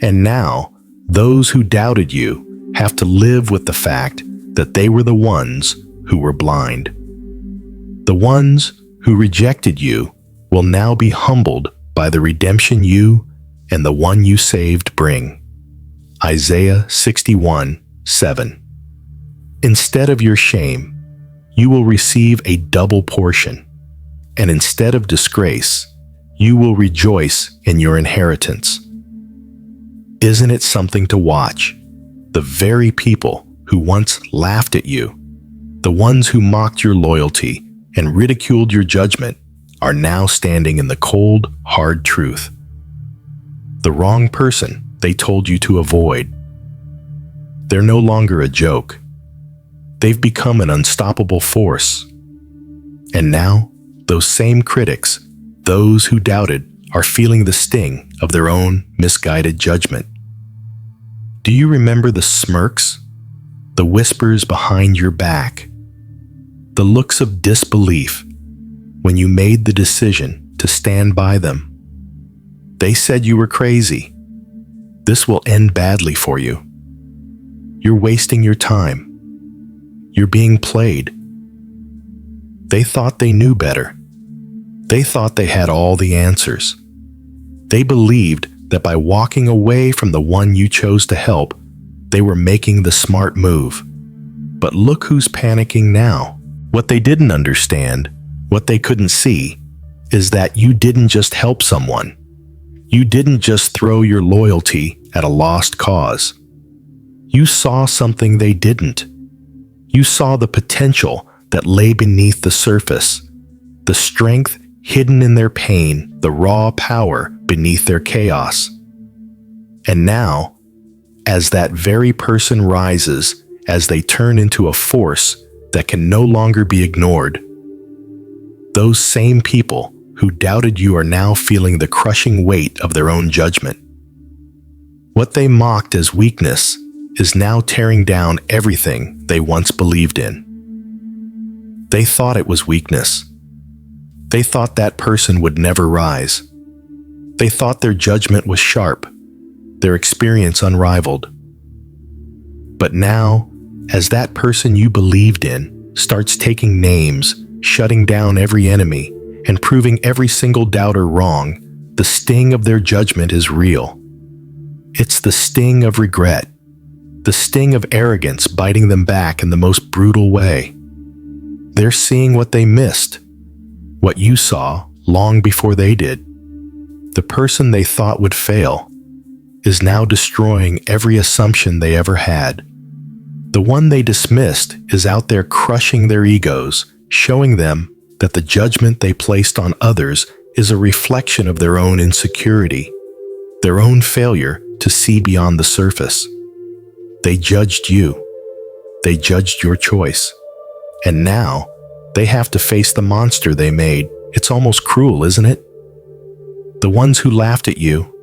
And now, those who doubted you have to live with the fact that they were the ones who were blind. The ones who rejected you will now be humbled by the redemption you and the one you saved bring. Isaiah 61:7. Instead of your shame, you will receive a double portion, and instead of disgrace, you will rejoice in your inheritance. Isn't it something to watch? The very people who once laughed at you, the ones who mocked your loyalty and ridiculed your judgment, are now standing in the cold, hard truth. The wrong person they told you to avoid. They're no longer a joke. They've become an unstoppable force. And now, those same critics, those who doubted, are feeling the sting of their own misguided judgment. Do you remember the smirks, the whispers behind your back, the looks of disbelief when you made the decision to stand by them? They said you were crazy. This will end badly for you. You're wasting your time. You're being played. They thought they knew better. They thought they had all the answers. They believed that by walking away from the one you chose to help, they were making the smart move. But look who's panicking now. What they didn't understand, what they couldn't see, is that you didn't just help someone. You didn't just throw your loyalty at a lost cause. You saw something they didn't. You saw the potential that lay beneath the surface, the strength hidden in their pain, the raw power beneath their chaos. And now, as that very person rises, as they turn into a force that can no longer be ignored, those same people who doubted you are now feeling the crushing weight of their own judgment. What they mocked as weakness is now tearing down everything they once believed in. They thought it was weakness. They thought that person would never rise. They thought their judgment was sharp, their experience unrivaled. But now, as that person you believed in starts taking names, shutting down every enemy, and proving every single doubter wrong, the sting of their judgment is real. It's the sting of regret, the sting of arrogance biting them back in the most brutal way. They're seeing what they missed, what you saw long before they did. The person they thought would fail is now destroying every assumption they ever had. The one they dismissed is out there crushing their egos, showing them that the judgment they placed on others is a reflection of their own insecurity, their own failure to see beyond the surface. They judged you. They judged your choice. And now, they have to face the monster they made. It's almost cruel, isn't it? The ones who laughed at you,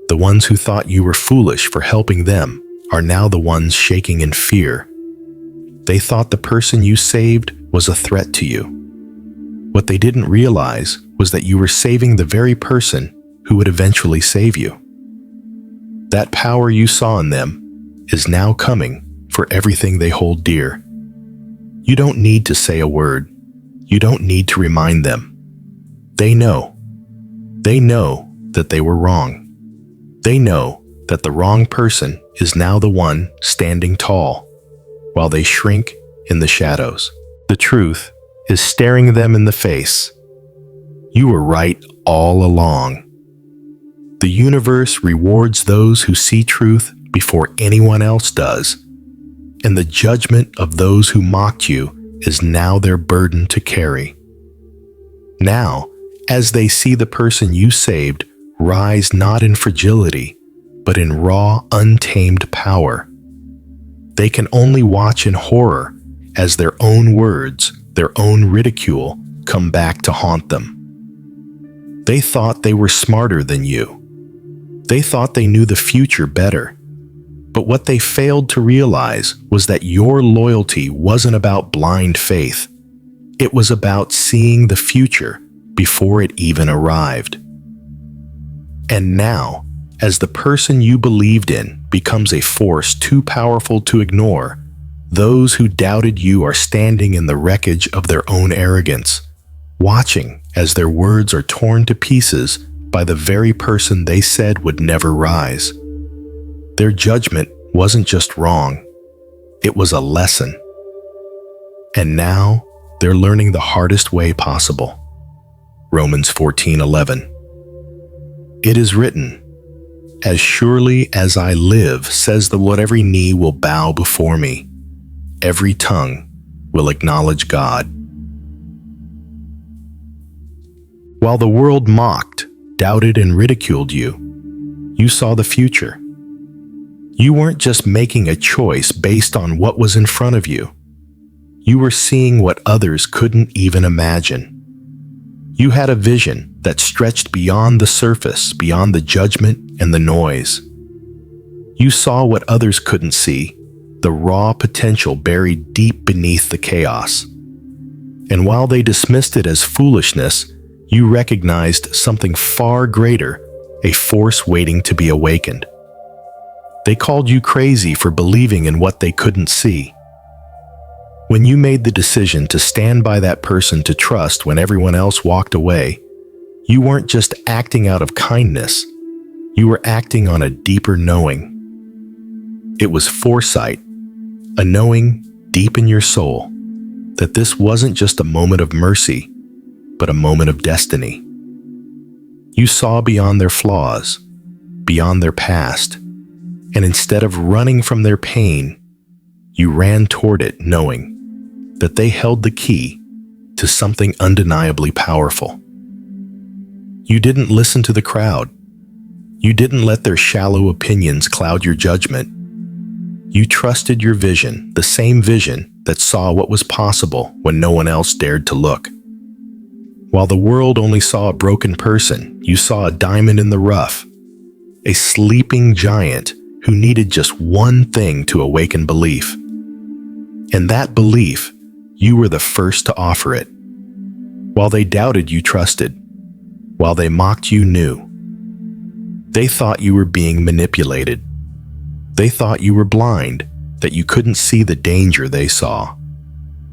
the ones who thought you were foolish for helping them, are now the ones shaking in fear. They thought the person you saved was a threat to you. What they didn't realize was that you were saving the very person who would eventually save you. That power you saw in them is now coming for everything they hold dear. You don't need to say a word. You don't need to remind them. They know. They know that they were wrong. They know that the wrong person is now the one standing tall, while they shrink in the shadows. The truth is staring them in the face. You were right all along. The universe rewards those who see truth before anyone else does, and the judgment of those who mocked you is now their burden to carry. Now, as they see the person you saved rise not in fragility, but in raw, untamed power, they can only watch in horror as their own words, their own ridicule, come back to haunt them. They thought they were smarter than you. They thought they knew the future better. But what they failed to realize was that your loyalty wasn't about blind faith. It was about seeing the future before it even arrived. And now, as the person you believed in becomes a force too powerful to ignore, those who doubted you are standing in the wreckage of their own arrogance, watching as their words are torn to pieces by the very person they said would never rise. Their judgment wasn't just wrong, it was a lesson. And now they're learning the hardest way possible. Romans 14:11. It is written, "As surely as I live, says the Lord, every knee will bow before me, every tongue will acknowledge God." While the world mocked, doubted, and ridiculed you, you saw the future. You weren't just making a choice based on what was in front of you. You were seeing what others couldn't even imagine. You had a vision that stretched beyond the surface, beyond the judgment and the noise. You saw what others couldn't see, the raw potential buried deep beneath the chaos. And while they dismissed it as foolishness, you recognized something far greater, a force waiting to be awakened. They called you crazy for believing in what they couldn't see. When you made the decision to stand by that person to trust when everyone else walked away, you weren't just acting out of kindness, you were acting on a deeper knowing. It was foresight, a knowing deep in your soul that this wasn't just a moment of mercy, but a moment of destiny. You saw beyond their flaws, beyond their past, and instead of running from their pain, you ran toward it knowing that they held the key to something undeniably powerful. You didn't listen to the crowd. You didn't let their shallow opinions cloud your judgment. You trusted your vision, the same vision that saw what was possible when no one else dared to look. While the world only saw a broken person, you saw a diamond in the rough, a sleeping giant who needed just one thing to awaken belief. And that belief, you were the first to offer it. While they doubted, you trusted. While they mocked, you knew. They thought you were being manipulated. They thought you were blind, that you couldn't see the danger they saw.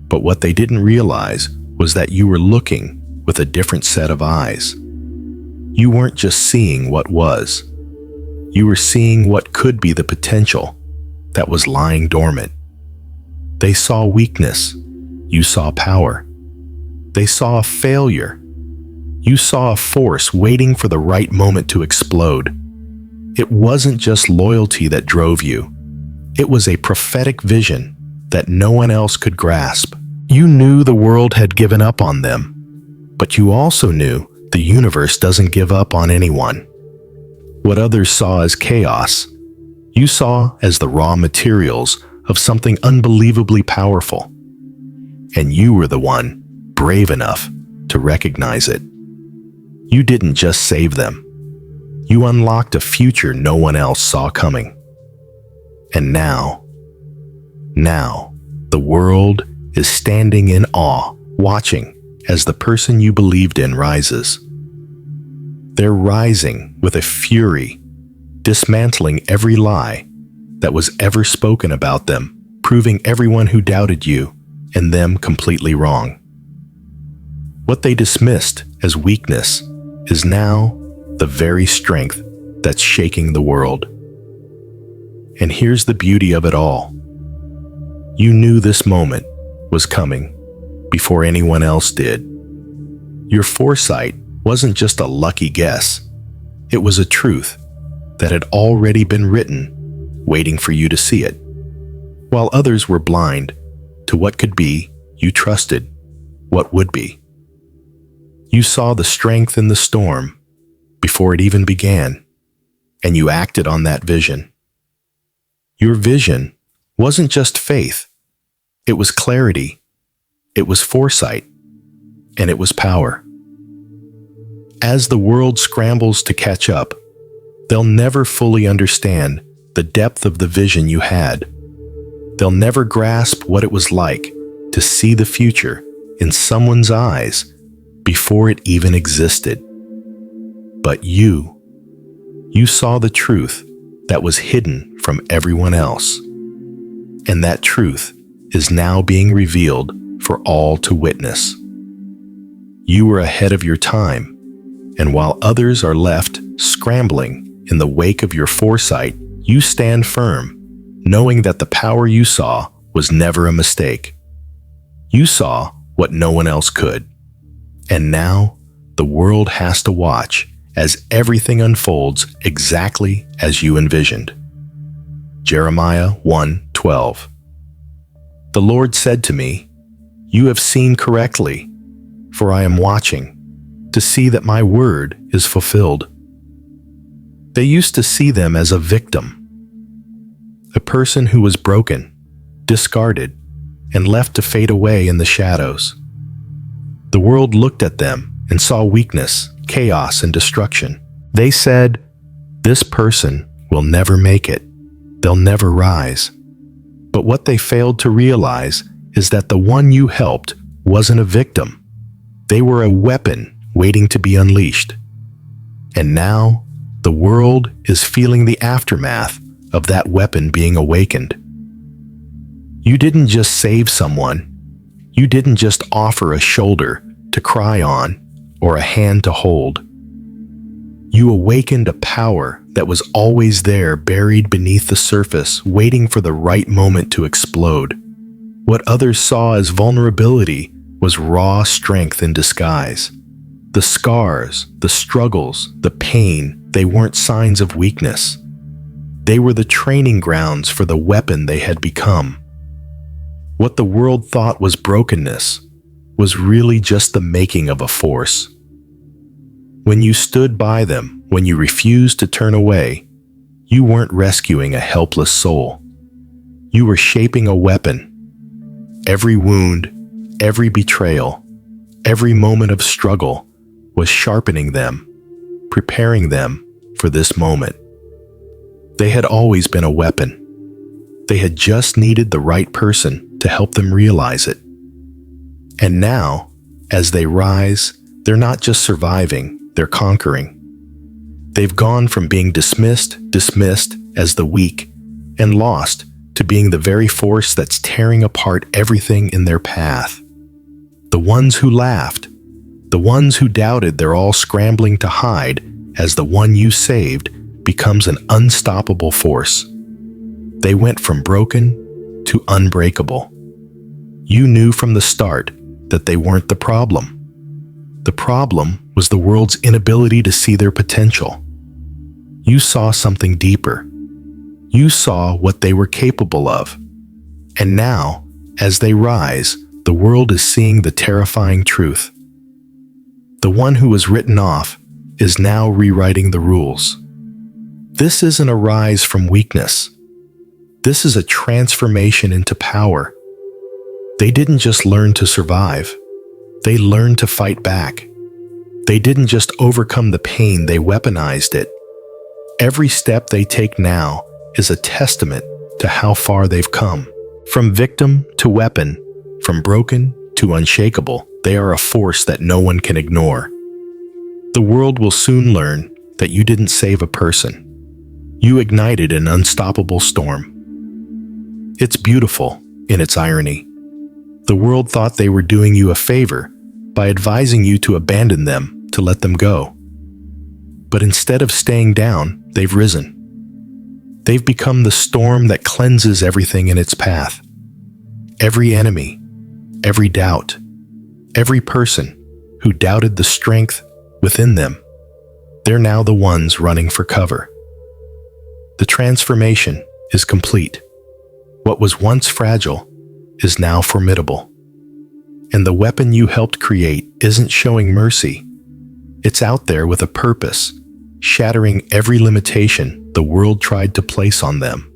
But what they didn't realize was that you were looking with a different set of eyes. You weren't just seeing what was. You were seeing what could be the potential that was lying dormant. They saw weakness. You saw power. They saw a failure. You saw a force waiting for the right moment to explode. It wasn't just loyalty that drove you. It was a prophetic vision that no one else could grasp. You knew the world had given up on them, but you also knew the universe doesn't give up on anyone. What others saw as chaos, you saw as the raw materials of something unbelievably powerful. And you were the one brave enough to recognize it. You didn't just save them. You unlocked a future no one else saw coming. And now, the world is standing in awe, watching as the person you believed in rises. They're rising with a fury, dismantling every lie that was ever spoken about them, proving everyone who doubted you and them completely wrong. What they dismissed as weakness is now the very strength that's shaking the world. And here's the beauty of it all. You knew this moment was coming before anyone else did. Your foresight wasn't just a lucky guess. It was a truth that had already been written, waiting for you to see it. While others were blind to what could be, you trusted what would be. You saw the strength in the storm before it even began, and you acted on that vision. Your vision wasn't just faith. It was clarity, it was foresight, and it was power. As the world scrambles to catch up, they'll never fully understand the depth of the vision you had. They'll never grasp what it was like to see the future in someone's eyes before it even existed. But you saw the truth that was hidden from everyone else. And that truth is now being revealed for all to witness. You were ahead of your time, and while others are left scrambling in the wake of your foresight, you stand firm, knowing that the power you saw was never a mistake. You saw what no one else could. And now, the world has to watch as everything unfolds exactly as you envisioned. Jeremiah 1:12. The Lord said to me, "You have seen correctly, for I am watching to see that my word is fulfilled." They used to see them as a victim, a person who was broken, discarded, and left to fade away in the shadows. The world looked at them and saw weakness, chaos, and destruction. They said, "This person will never make it. They'll never rise." But what they failed to realize is that the one you helped wasn't a victim. They were a weapon waiting to be unleashed. And now, the world is feeling the aftermath of that weapon being awakened. You didn't just save someone. You didn't just offer a shoulder to cry on or a hand to hold. You awakened a power that was always there, buried beneath the surface, waiting for the right moment to explode. What others saw as vulnerability was raw strength in disguise. The scars, the struggles, the pain, they weren't signs of weakness. They were the training grounds for the weapon they had become. What the world thought was brokenness was really just the making of a force. When you stood by them, when you refused to turn away, you weren't rescuing a helpless soul. You were shaping a weapon. Every wound, every betrayal, every moment of struggle was sharpening them, preparing them for this moment. They had always been a weapon. They had just needed the right person to help them realize it. And now, as they rise, they're not just surviving, they're conquering. They've gone from being dismissed as the weak and lost to being the very force that's tearing apart everything in their path. The ones who laughed, the ones who doubted, they're all scrambling to hide as the one you saved becomes an unstoppable force. They went from broken to unbreakable. You knew from the start that they weren't the problem. The problem was the world's inability to see their potential. You saw something deeper. You saw what they were capable of. And now, as they rise, the world is seeing the terrifying truth. The one who was written off is now rewriting the rules. This isn't a rise from weakness. This is a transformation into power. They didn't just learn to survive. They learned to fight back. They didn't just overcome the pain, they weaponized it. Every step they take now is a testament to how far they've come. From victim to weapon, from broken to unshakable, they are a force that no one can ignore. The world will soon learn that you didn't save a person. You ignited an unstoppable storm. It's beautiful in its irony. The world thought they were doing you a favor by advising you to abandon them, to let them go. But instead of staying down, they've risen. They've become the storm that cleanses everything in its path. Every enemy, every doubt, every person who doubted the strength within them, they're now the ones running for cover. The transformation is complete. What was once fragile is now formidable. And the weapon you helped create isn't showing mercy. It's out there with a purpose, shattering every limitation the world tried to place on them.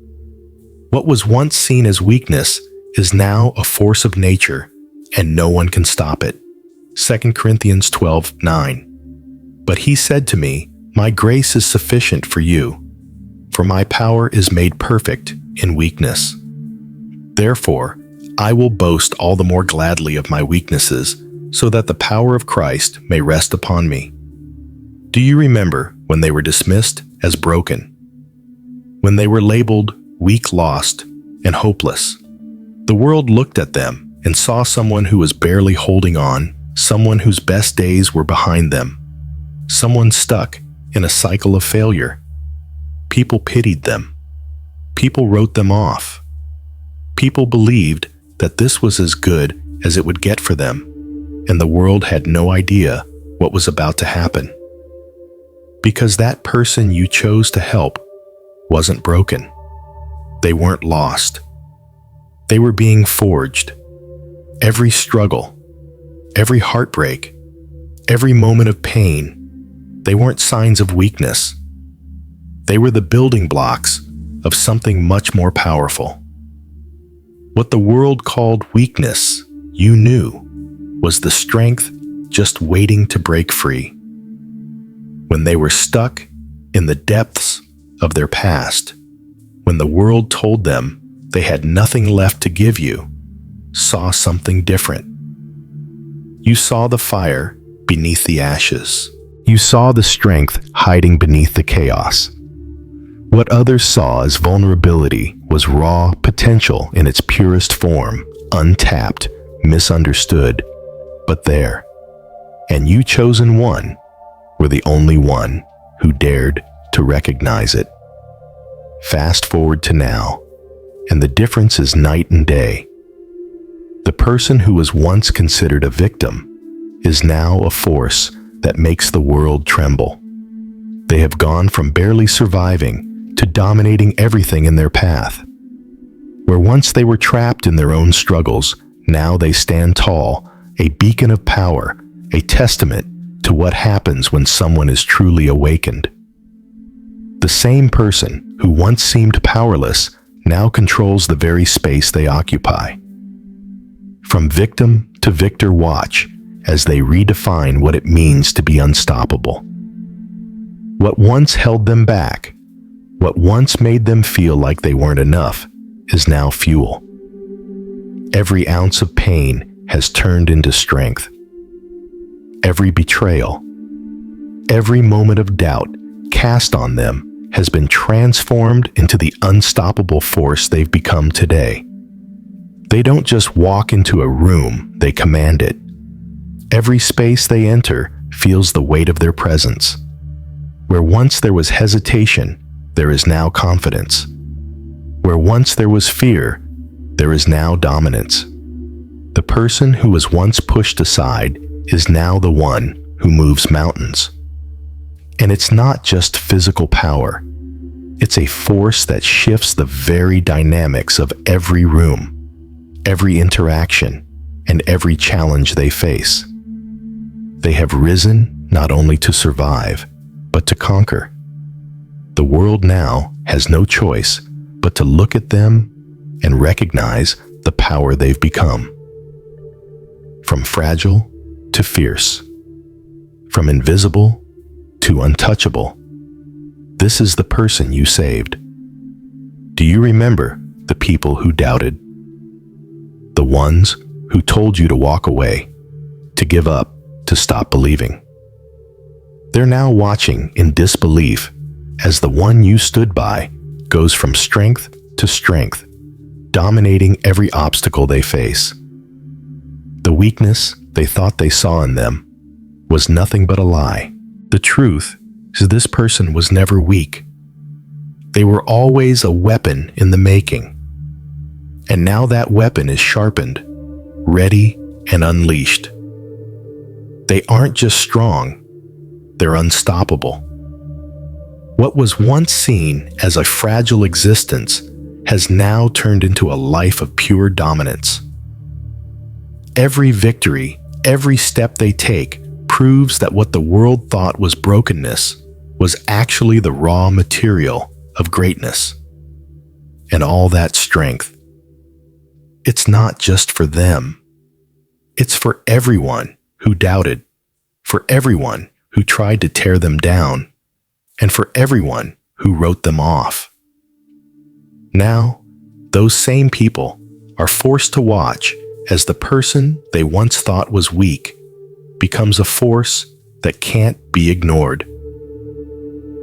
What was once seen as weakness is now a force of nature, and no one can stop it. 2 Corinthians 12:9. But he said to me, "My grace is sufficient for you, for my power is made perfect in weakness. Therefore, I will boast all the more gladly of my weaknesses, so that the power of Christ may rest upon me." Do you remember when they were dismissed as broken? When they were labeled weak, lost, and hopeless? The world looked at them and saw someone who was barely holding on, someone whose best days were behind them, someone stuck in a cycle of failure. People pitied them. People wrote them off. People believed that this was as good as it would get for them, and the world had no idea what was about to happen. Because that person you chose to help wasn't broken. They weren't lost. They were being forged. Every struggle, every heartbreak, every moment of pain, they weren't signs of weakness. They were the building blocks of something much more powerful. What the world called weakness, you knew, was the strength just waiting to break free. When they were stuck in the depths of their past, when the world told them they had nothing left to give you, saw something different. You saw the fire beneath the ashes. You saw the strength hiding beneath the chaos. What others saw as vulnerability was raw potential in its purest form, untapped, misunderstood, but there. And you, chosen one, were the only one who dared to recognize it. Fast forward to now, and the difference is night and day. The person who was once considered a victim is now a force that makes the world tremble. They have gone from barely surviving to dominating everything in their path. Where once they were trapped in their own struggles, now they stand tall, a beacon of power, a testament to what happens when someone is truly awakened. The same person who once seemed powerless now controls the very space they occupy. From victim to victor, watch as they redefine what it means to be unstoppable. What once held them back, what once made them feel like they weren't enough, is now fuel. Every ounce of pain has turned into strength. Every betrayal, every moment of doubt cast on them has been transformed into the unstoppable force they've become today. They don't just walk into a room, they command it. Every space they enter feels the weight of their presence. Where once there was hesitation, there is now confidence. Where once there was fear, there is now dominance. The person who was once pushed aside is now the one who moves mountains. And it's not just physical power. It's a force that shifts the very dynamics of every room, every interaction, and every challenge they face. They have risen not only to survive, but to conquer. The world now has no choice but to look at them and recognize the power they've become. From fragile to fierce, from invisible to untouchable, this is the person you saved. Do you remember the people who doubted? The ones who told you to walk away, to give up, to stop believing. They're now watching in disbelief as the one you stood by goes from strength to strength, dominating every obstacle they face. The weakness they thought they saw in them was nothing but a lie. The truth is this person was never weak. They were always a weapon in the making. And now that weapon is sharpened, ready and unleashed. They aren't just strong, they're unstoppable. What was once seen as a fragile existence has now turned into a life of pure dominance. Every victory, every step they take proves that what the world thought was brokenness was actually the raw material of greatness. And all that strength, it's not just for them. It's for everyone who doubted, for everyone who tried to tear them down, and for everyone who wrote them off. Now, those same people are forced to watch as the person they once thought was weak becomes a force that can't be ignored.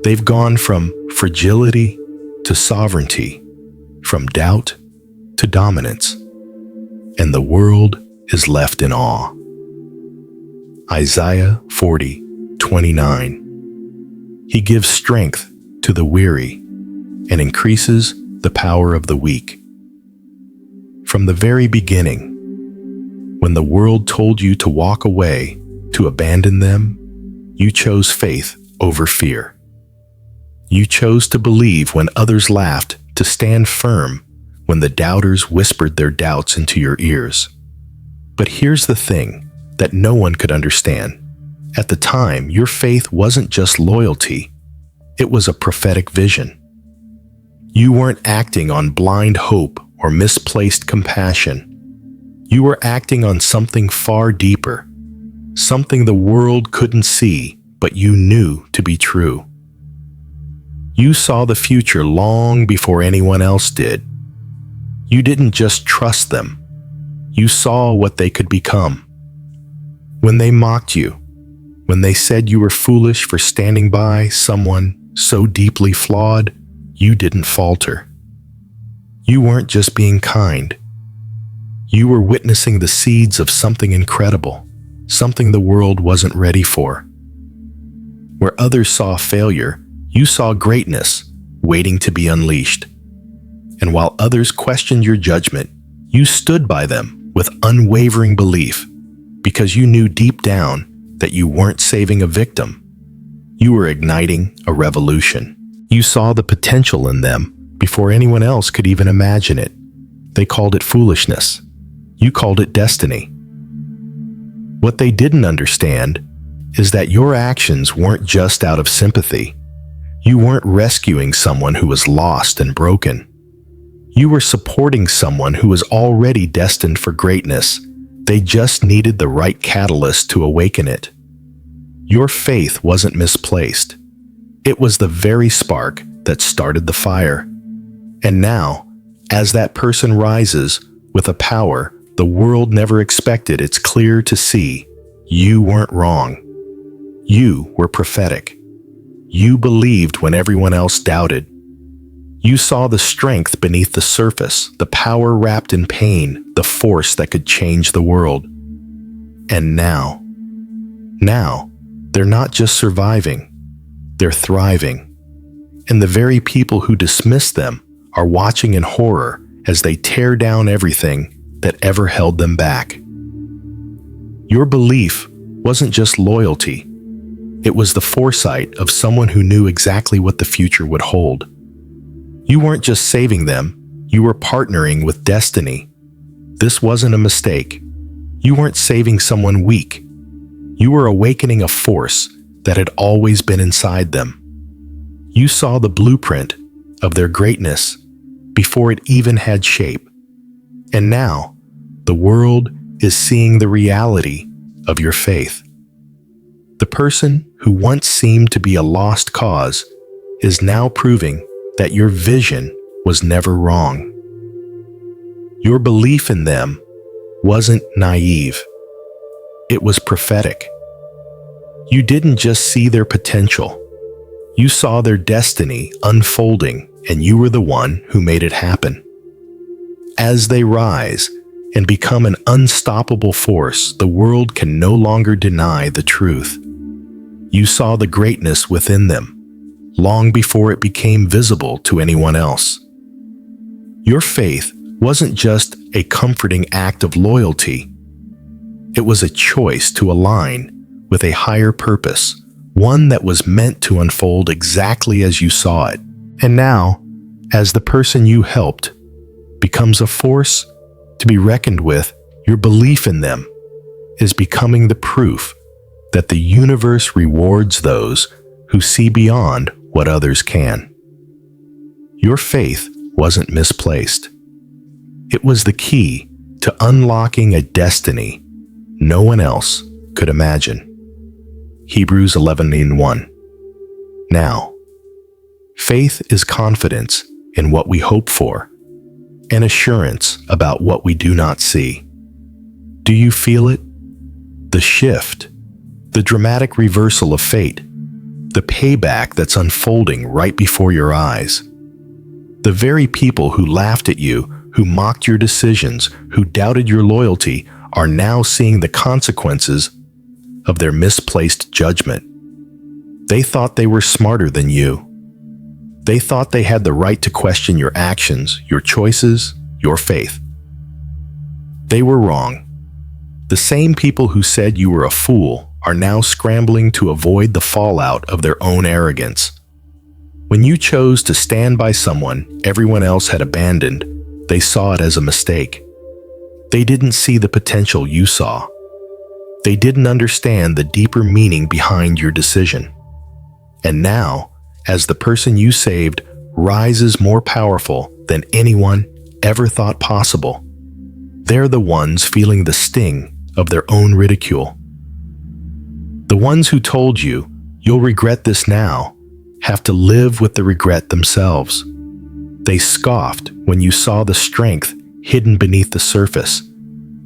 They've gone from fragility to sovereignty, from doubt to dominance, and the world is left in awe. Isaiah 40:29. He gives strength to the weary and increases the power of the weak. From the very beginning, when the world told you to walk away, to abandon them, you chose faith over fear. You chose to believe when others laughed, to stand firm when the doubters whispered their doubts into your ears. But here's the thing that no one could understand. At the time, your faith wasn't just loyalty, it was a prophetic vision. You weren't acting on blind hope or misplaced compassion. You were acting on something far deeper, something the world couldn't see, but you knew to be true. You saw the future long before anyone else did. You didn't just trust them. You saw what they could become. When they mocked you, when they said you were foolish for standing by someone so deeply flawed, you didn't falter. You weren't just being kind. You were witnessing the seeds of something incredible, something the world wasn't ready for. Where others saw failure, you saw greatness waiting to be unleashed. And while others questioned your judgment, you stood by them with unwavering belief, because you knew deep down that you weren't saving a victim. You were igniting a revolution. You saw the potential in them before anyone else could even imagine it. They called it foolishness. You called it destiny. What they didn't understand is that your actions weren't just out of sympathy. You weren't rescuing someone who was lost and broken. You were supporting someone who was already destined for greatness. They just needed the right catalyst to awaken it. Your faith wasn't misplaced. It was the very spark that started the fire. And now, as that person rises with a power the world never expected, it's clear to see you weren't wrong. You were prophetic. You believed when everyone else doubted. You saw the strength beneath the surface, the power wrapped in pain, the force that could change the world. And now, they're not just surviving, they're thriving. And the very people who dismissed them are watching in horror as they tear down everything that ever held them back. Your belief wasn't just loyalty, it was the foresight of someone who knew exactly what the future would hold. You weren't just saving them, you were partnering with destiny. This wasn't a mistake. You weren't saving someone weak. You were awakening a force that had always been inside them. You saw the blueprint of their greatness before it even had shape. And now, the world is seeing the reality of your faith. The person who once seemed to be a lost cause is now proving that your vision was never wrong. Your belief in them wasn't naive. It was prophetic. You didn't just see their potential. You saw their destiny unfolding, and you were the one who made it happen. As they rise, and become an unstoppable force, the world can no longer deny the truth. You saw the greatness within them, long before it became visible to anyone else. Your faith wasn't just a comforting act of loyalty. It was a choice to align with a higher purpose, one that was meant to unfold exactly as you saw it. And now, as the person you helped becomes a force to be reckoned with, your belief in them is becoming the proof that the universe rewards those who see beyond what others can. Your faith wasn't misplaced. It was the key to unlocking a destiny no one else could imagine. Hebrews 11:1. Now, faith is confidence in what we hope for, and assurance about what we do not see. Do you feel it? The shift, the dramatic reversal of fate, the payback that's unfolding right before your eyes. The very people who laughed at you, who mocked your decisions, who doubted your loyalty, are now seeing the consequences of their misplaced judgment. They thought they were smarter than you. They thought they had the right to question your actions, your choices, your faith. They were wrong. The same people who said you were a fool are now scrambling to avoid the fallout of their own arrogance. When you chose to stand by someone everyone else had abandoned, they saw it as a mistake. They didn't see the potential you saw. They didn't understand the deeper meaning behind your decision. And now, as the person you saved rises more powerful than anyone ever thought possible, they're the ones feeling the sting of their own ridicule. The ones who told you, "You'll regret this now," have to live with the regret themselves. They scoffed when you saw the strength hidden beneath the surface,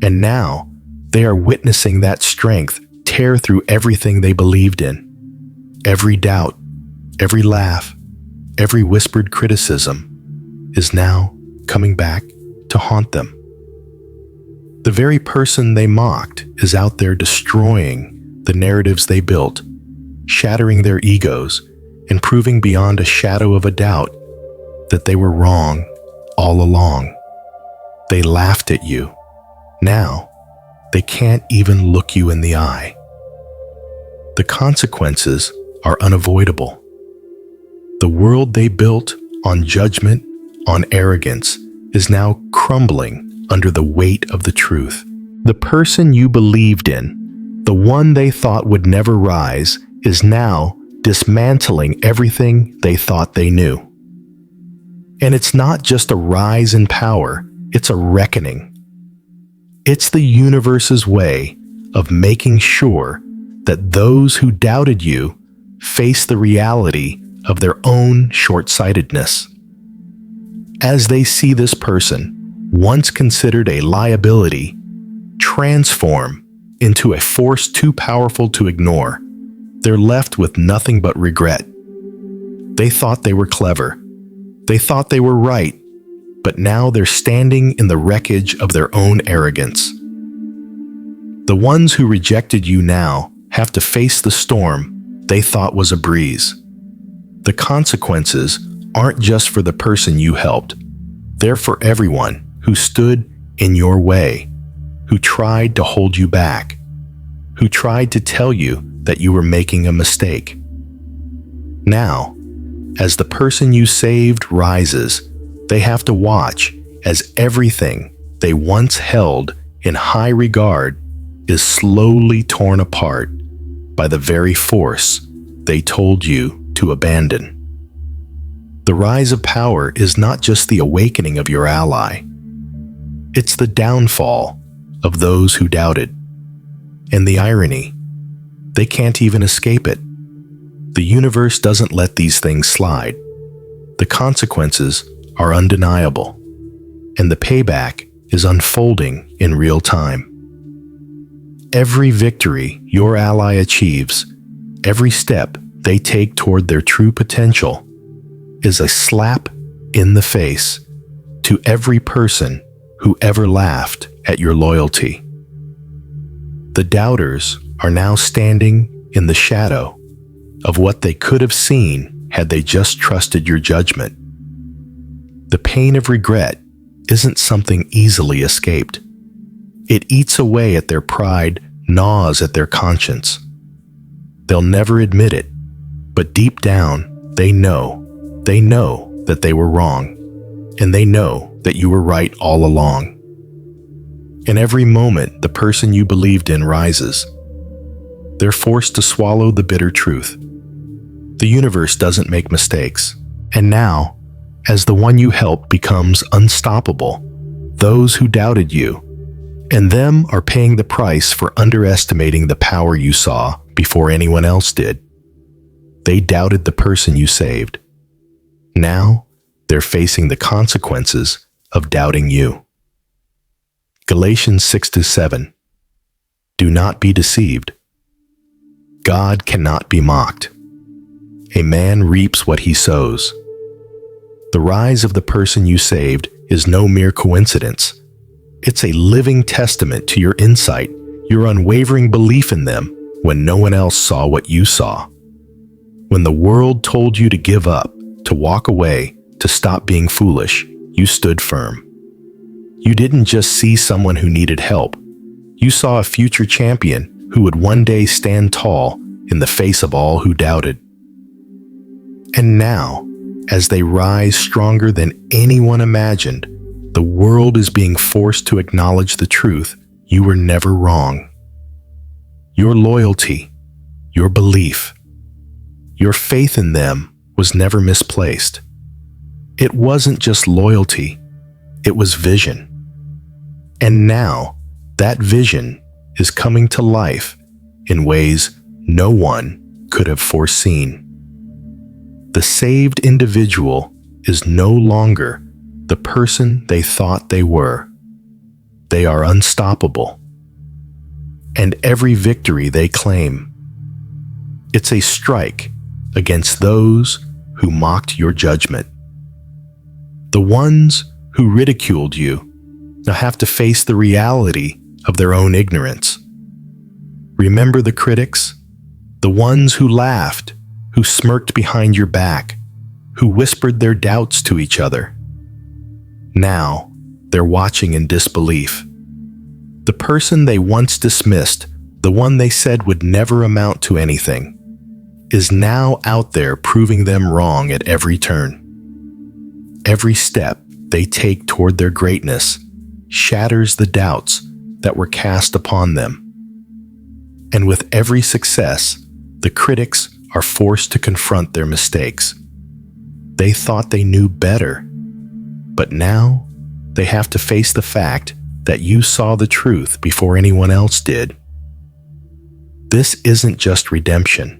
and now they are witnessing that strength tear through everything they believed in. Every doubt, every laugh, every whispered criticism is now coming back to haunt them. The very person they mocked is out there destroying the narratives they built, shattering their egos, and proving beyond a shadow of a doubt that they were wrong all along. They laughed at you. Now, they can't even look you in the eye. The consequences are unavoidable. The world they built on judgment, on arrogance, is now crumbling under the weight of the truth. The person you believed in, the one they thought would never rise, is now dismantling everything they thought they knew. And it's not just a rise in power, it's a reckoning. It's the universe's way of making sure that those who doubted you face the reality of their own short-sightedness. As they see this person, once considered a liability, transform into a force too powerful to ignore, they're left with nothing but regret. They thought they were clever. They thought they were right, but now they're standing in the wreckage of their own arrogance. The ones who rejected you now have to face the storm they thought was a breeze. The consequences aren't just for the person you helped. They're for everyone who stood in your way, who tried to hold you back, who tried to tell you that you were making a mistake. Now, as the person you saved rises, they have to watch as everything they once held in high regard is slowly torn apart by the very force they told you to abandon. The rise of power is not just the awakening of your ally. It's the downfall of those who doubted. And the irony, they can't even escape it. The universe doesn't let these things slide. The consequences are undeniable, and the payback is unfolding in real time. Every victory your ally achieves, every step they take toward their true potential, is a slap in the face to every person who ever laughed at your loyalty. The doubters are now standing in the shadow of what they could have seen had they just trusted your judgment. The pain of regret isn't something easily escaped. It eats away at their pride, gnaws at their conscience. They'll never admit it, but deep down, they know that they were wrong, and they know that you were right all along. In every moment, the person you believed in rises. They're forced to swallow the bitter truth. The universe doesn't make mistakes, and now, as the one you helped becomes unstoppable, those who doubted you and them are paying the price for underestimating the power you saw before anyone else did. They doubted the person you saved. Now, they're facing the consequences of doubting you. Galatians 6-7. Do not be deceived. God cannot be mocked. A man reaps what he sows. The rise of the person you saved is no mere coincidence. It's a living testament to your insight, your unwavering belief in them when no one else saw what you saw. When the world told you to give up, to walk away, to stop being foolish, you stood firm. You didn't just see someone who needed help. You saw a future champion who would one day stand tall in the face of all who doubted. And now, as they rise stronger than anyone imagined, the world is being forced to acknowledge the truth: you were never wrong. Your loyalty, your belief, your faith in them was never misplaced. It wasn't just loyalty, it was vision. And now, that vision is coming to life in ways no one could have foreseen. The saved individual is no longer the person they thought they were. They are unstoppable. And every victory they claim, it's a strike against those who mocked your judgment. The ones who ridiculed you now have to face the reality of their own ignorance. Remember the critics? The ones who laughed, who smirked behind your back, who whispered their doubts to each other. Now, they're watching in disbelief. The person they once dismissed, the one they said would never amount to anything, is now out there proving them wrong at every turn. Every step they take toward their greatness shatters the doubts that were cast upon them. And with every success, the critics are forced to confront their mistakes. They thought they knew better, but now they have to face the fact that you saw the truth before anyone else did. This isn't just redemption.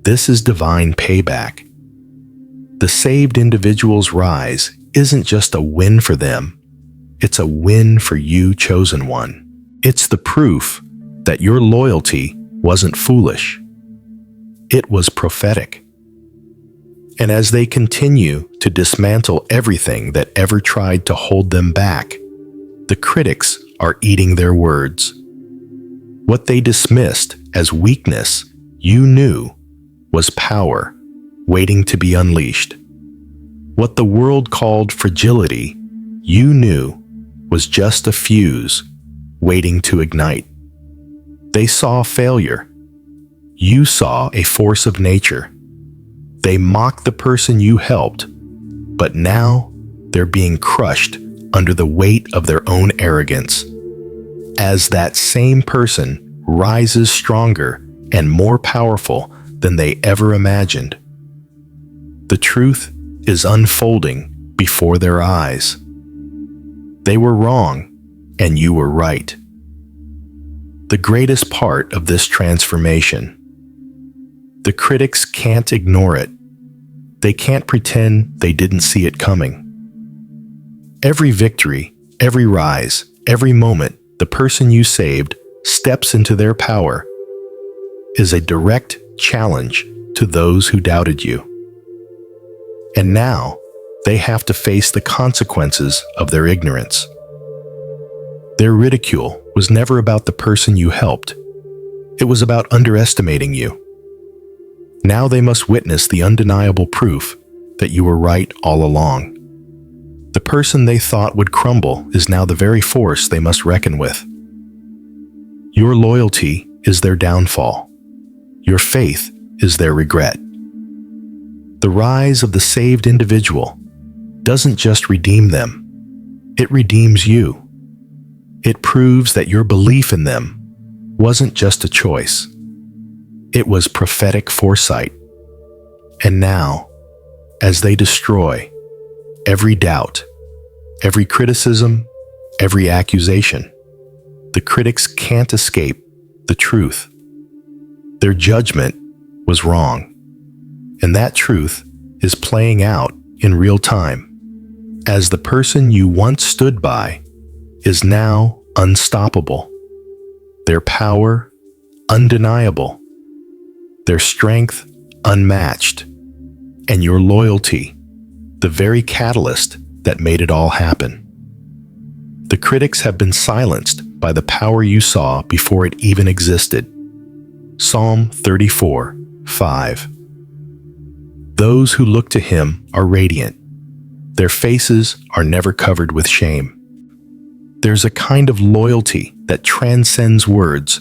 This is divine payback. The saved individual's rise isn't just a win for them. It's a win for you, chosen one. It's the proof that your loyalty wasn't foolish. It was prophetic. And as they continue to dismantle everything that ever tried to hold them back, the critics are eating their words. What they dismissed as weakness, you knew, was power waiting to be unleashed. What the world called fragility, you knew, was just a fuse waiting to ignite. They saw failure. You saw a force of nature. They mocked the person you helped, but now they're being crushed under the weight of their own arrogance. As that same person rises stronger and more powerful than they ever imagined, the truth is unfolding before their eyes. They were wrong, and you were right. The greatest part of this transformation: the critics can't ignore it. They can't pretend they didn't see it coming. Every victory, every rise, every moment the person you saved steps into their power is a direct challenge to those who doubted you. And now they have to face the consequences of their ignorance. Their ridicule was never about the person you helped. It was about underestimating you. Now they must witness the undeniable proof that you were right all along. The person they thought would crumble is now the very force they must reckon with. Your loyalty is their downfall. Your faith is their regret. The rise of the saved individual doesn't just redeem them, it redeems you. It proves that your belief in them wasn't just a choice. It was prophetic foresight. And now, as they destroy every doubt, every criticism, every accusation, the critics can't escape the truth. Their judgment was wrong. And that truth is playing out in real time, as the person you once stood by is now unstoppable. Their power undeniable. Their strength unmatched. And your loyalty, the very catalyst that made it all happen. The critics have been silenced by the power you saw before it even existed. Psalm 34:5. Those who look to him are radiant. Their faces are never covered with shame. There's a kind of loyalty that transcends words,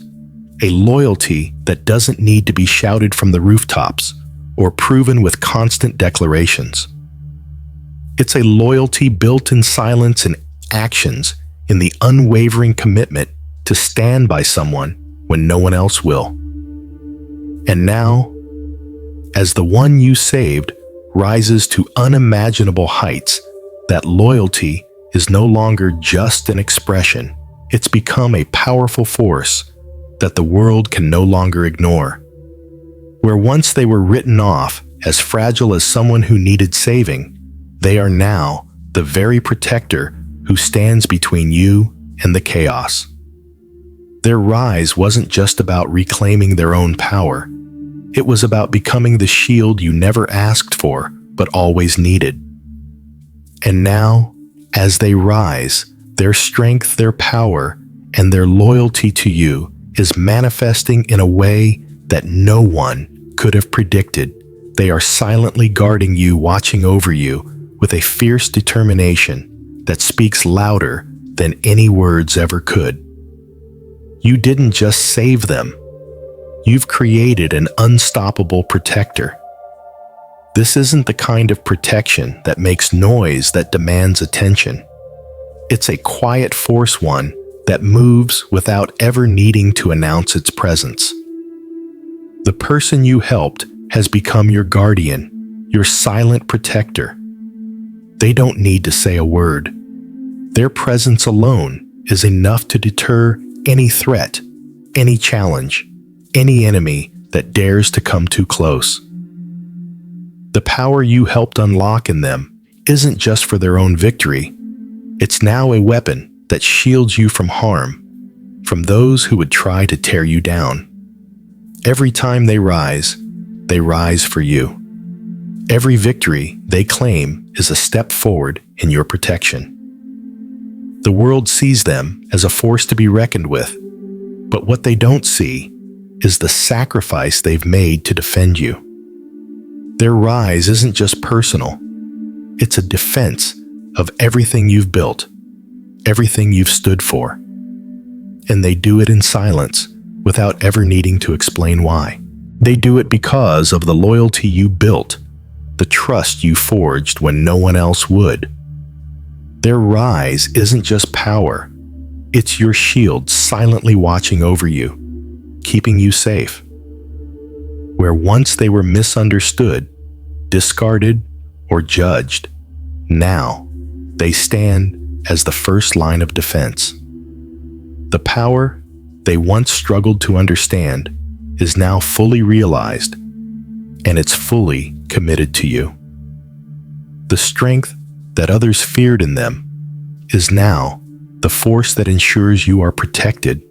a loyalty that doesn't need to be shouted from the rooftops or proven with constant declarations. It's a loyalty built in silence and actions, in the unwavering commitment to stand by someone when no one else will. And now, as the one you saved rises to unimaginable heights, that loyalty is no longer just an expression. It's become a powerful force that the world can no longer ignore. Where once they were written off as fragile as someone who needed saving, they are now the very protector who stands between you and the chaos. Their rise wasn't just about reclaiming their own power. It was about becoming the shield you never asked for, but always needed. And now, as they rise, their strength, their power, and their loyalty to you is manifesting in a way that no one could have predicted. They are silently guarding you, watching over you, with a fierce determination that speaks louder than any words ever could. You didn't just save them. You've created an unstoppable protector. This isn't the kind of protection that makes noise, that demands attention. It's a quiet force, one that moves without ever needing to announce its presence. The person you helped has become your guardian, your silent protector. They don't need to say a word. Their presence alone is enough to deter any threat, any challenge, any enemy that dares to come too close. The power you helped unlock in them isn't just for their own victory. It's now a weapon that shields you from harm, from those who would try to tear you down. Every time they rise for you. Every victory they claim is a step forward in your protection. The world sees them as a force to be reckoned with, but what they don't see is the sacrifice they've made to defend you. Their rise isn't just personal. It's a defense of everything you've built, everything you've stood for. And they do it in silence, without ever needing to explain why. They do it because of the loyalty you built, the trust you forged when no one else would. Their rise isn't just power. It's your shield silently watching over you, keeping you safe. Where once they were misunderstood, discarded, or judged, now they stand as the first line of defense. The power they once struggled to understand is now fully realized, and it's fully committed to you. The strength that others feared in them is now the force that ensures you are protected,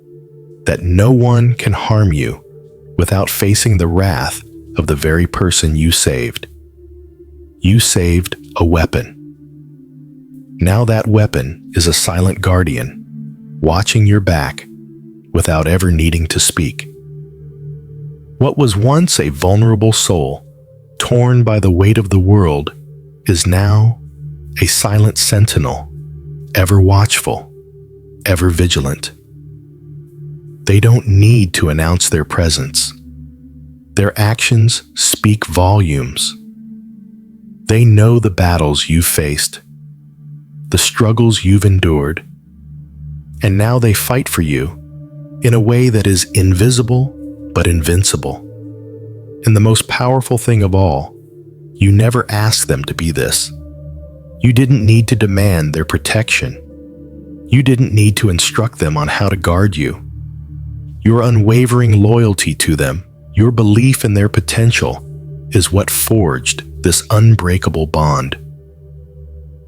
that no one can harm you without facing the wrath of the very person you saved. You saved a weapon. Now that weapon is a silent guardian, watching your back without ever needing to speak. What was once a vulnerable soul, torn by the weight of the world, is now a silent sentinel, ever watchful, ever vigilant. They don't need to announce their presence. Their actions speak volumes. They know the battles you've faced, the struggles you've endured, and now they fight for you in a way that is invisible but invincible. And the most powerful thing of all, you never asked them to be this. You didn't need to demand their protection. You didn't need to instruct them on how to guard you. Your unwavering loyalty to them, your belief in their potential, is what forged this unbreakable bond.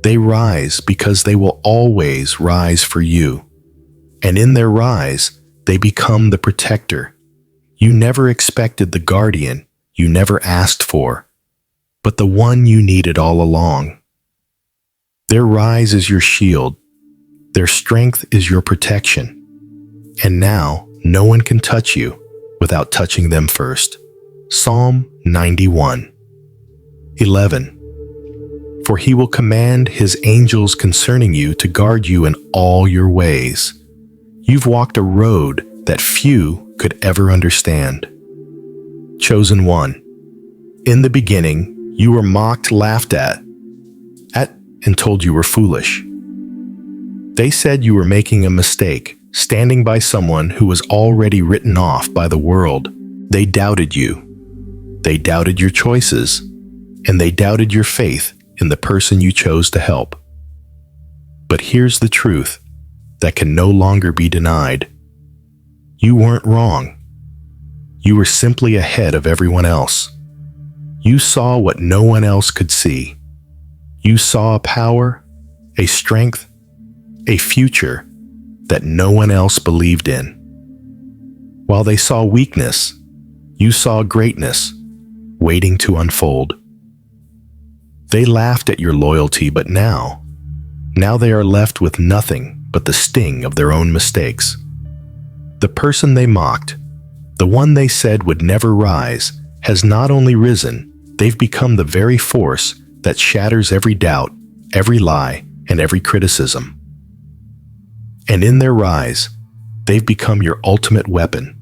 They rise because they will always rise for you. And in their rise, they become the protector. You never expected the guardian you never asked for, but the one you needed all along. Their rise is your shield. Their strength is your protection. And now, no one can touch you without touching them first. Psalm 91, 11. For he will command his angels concerning you to guard you in all your ways. You've walked a road that few could ever understand. Chosen one. In the beginning, you were mocked, laughed at, and told you were foolish. They said you were making a mistake, standing by someone who was already written off by the world. They doubted you. They doubted your choices, and they doubted your faith in the person you chose to help. But here's the truth that can no longer be denied. You weren't wrong. You were simply ahead of everyone else. You saw what no one else could see. You saw a power, a strength, a future that no one else believed in. While they saw weakness, you saw greatness waiting to unfold. They laughed at your loyalty, but now they are left with nothing but the sting of their own mistakes. The person they mocked, the one they said would never rise, has not only risen, they've become the very force that shatters every doubt, every lie, and every criticism. And in their rise, they've become your ultimate weapon,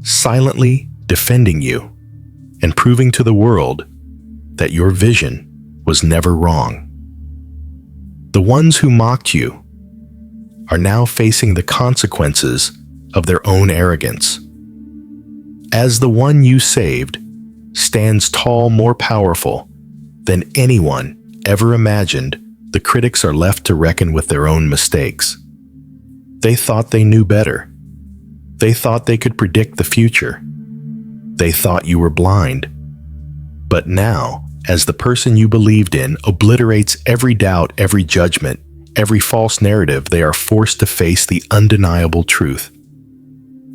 silently defending you and proving to the world that your vision was never wrong. The ones who mocked you are now facing the consequences of their own arrogance. As the one you saved stands tall, more powerful than anyone ever imagined, the critics are left to reckon with their own mistakes. They thought they knew better. They thought they could predict the future. They thought you were blind. But now, as the person you believed in obliterates every doubt, every judgment, every false narrative, they are forced to face the undeniable truth.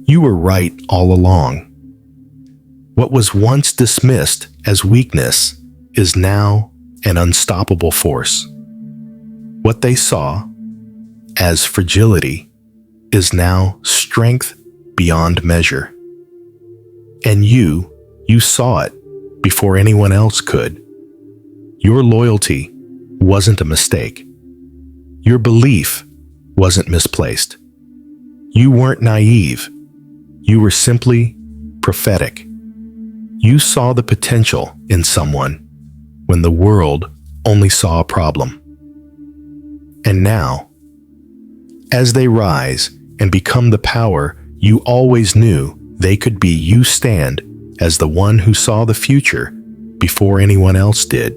You were right all along. What was once dismissed as weakness is now an unstoppable force. What they saw as fragility is now strength beyond measure. And you saw it before anyone else could. Your loyalty wasn't a mistake. Your belief wasn't misplaced. You weren't naive. You were simply prophetic. You saw the potential in someone when the world only saw a problem. And now, as they rise and become the power you always knew they could be, you stand as the one who saw the future before anyone else did.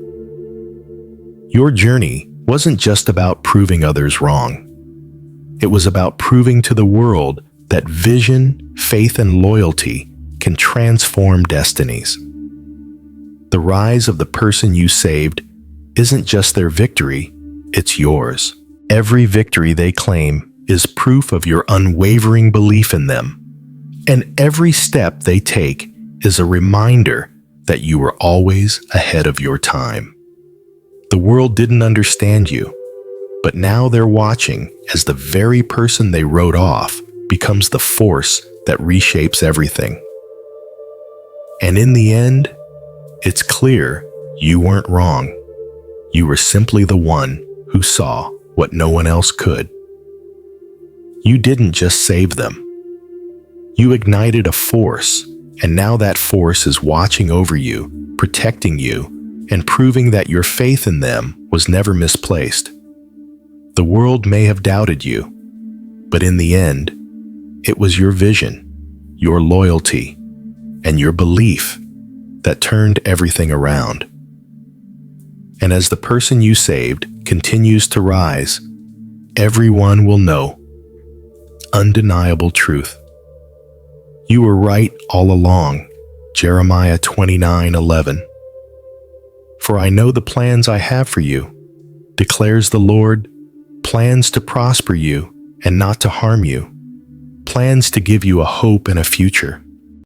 Your journey wasn't just about proving others wrong. It was about proving to the world that vision, faith, and loyalty can transform destinies. The rise of the person you saved isn't just their victory, it's yours. Every victory they claim is proof of your unwavering belief in them. And every step they take is a reminder that you were always ahead of your time. The world didn't understand you. But now they're watching as the very person they wrote off becomes the force that reshapes everything. And in the end, it's clear you weren't wrong. You were simply the one who saw what no one else could. You didn't just save them. You ignited a force, and now that force is watching over you, protecting you, and proving that your faith in them was never misplaced. The world may have doubted you, but in the end, it was your vision, your loyalty, and your belief that turned everything around. And as the person you saved continues to rise, everyone will know undeniable truth. You were right all along, Jeremiah 29:11. For I know the plans I have for you, declares the Lord, plans to prosper you and not to harm you, plans to give you a hope and a future.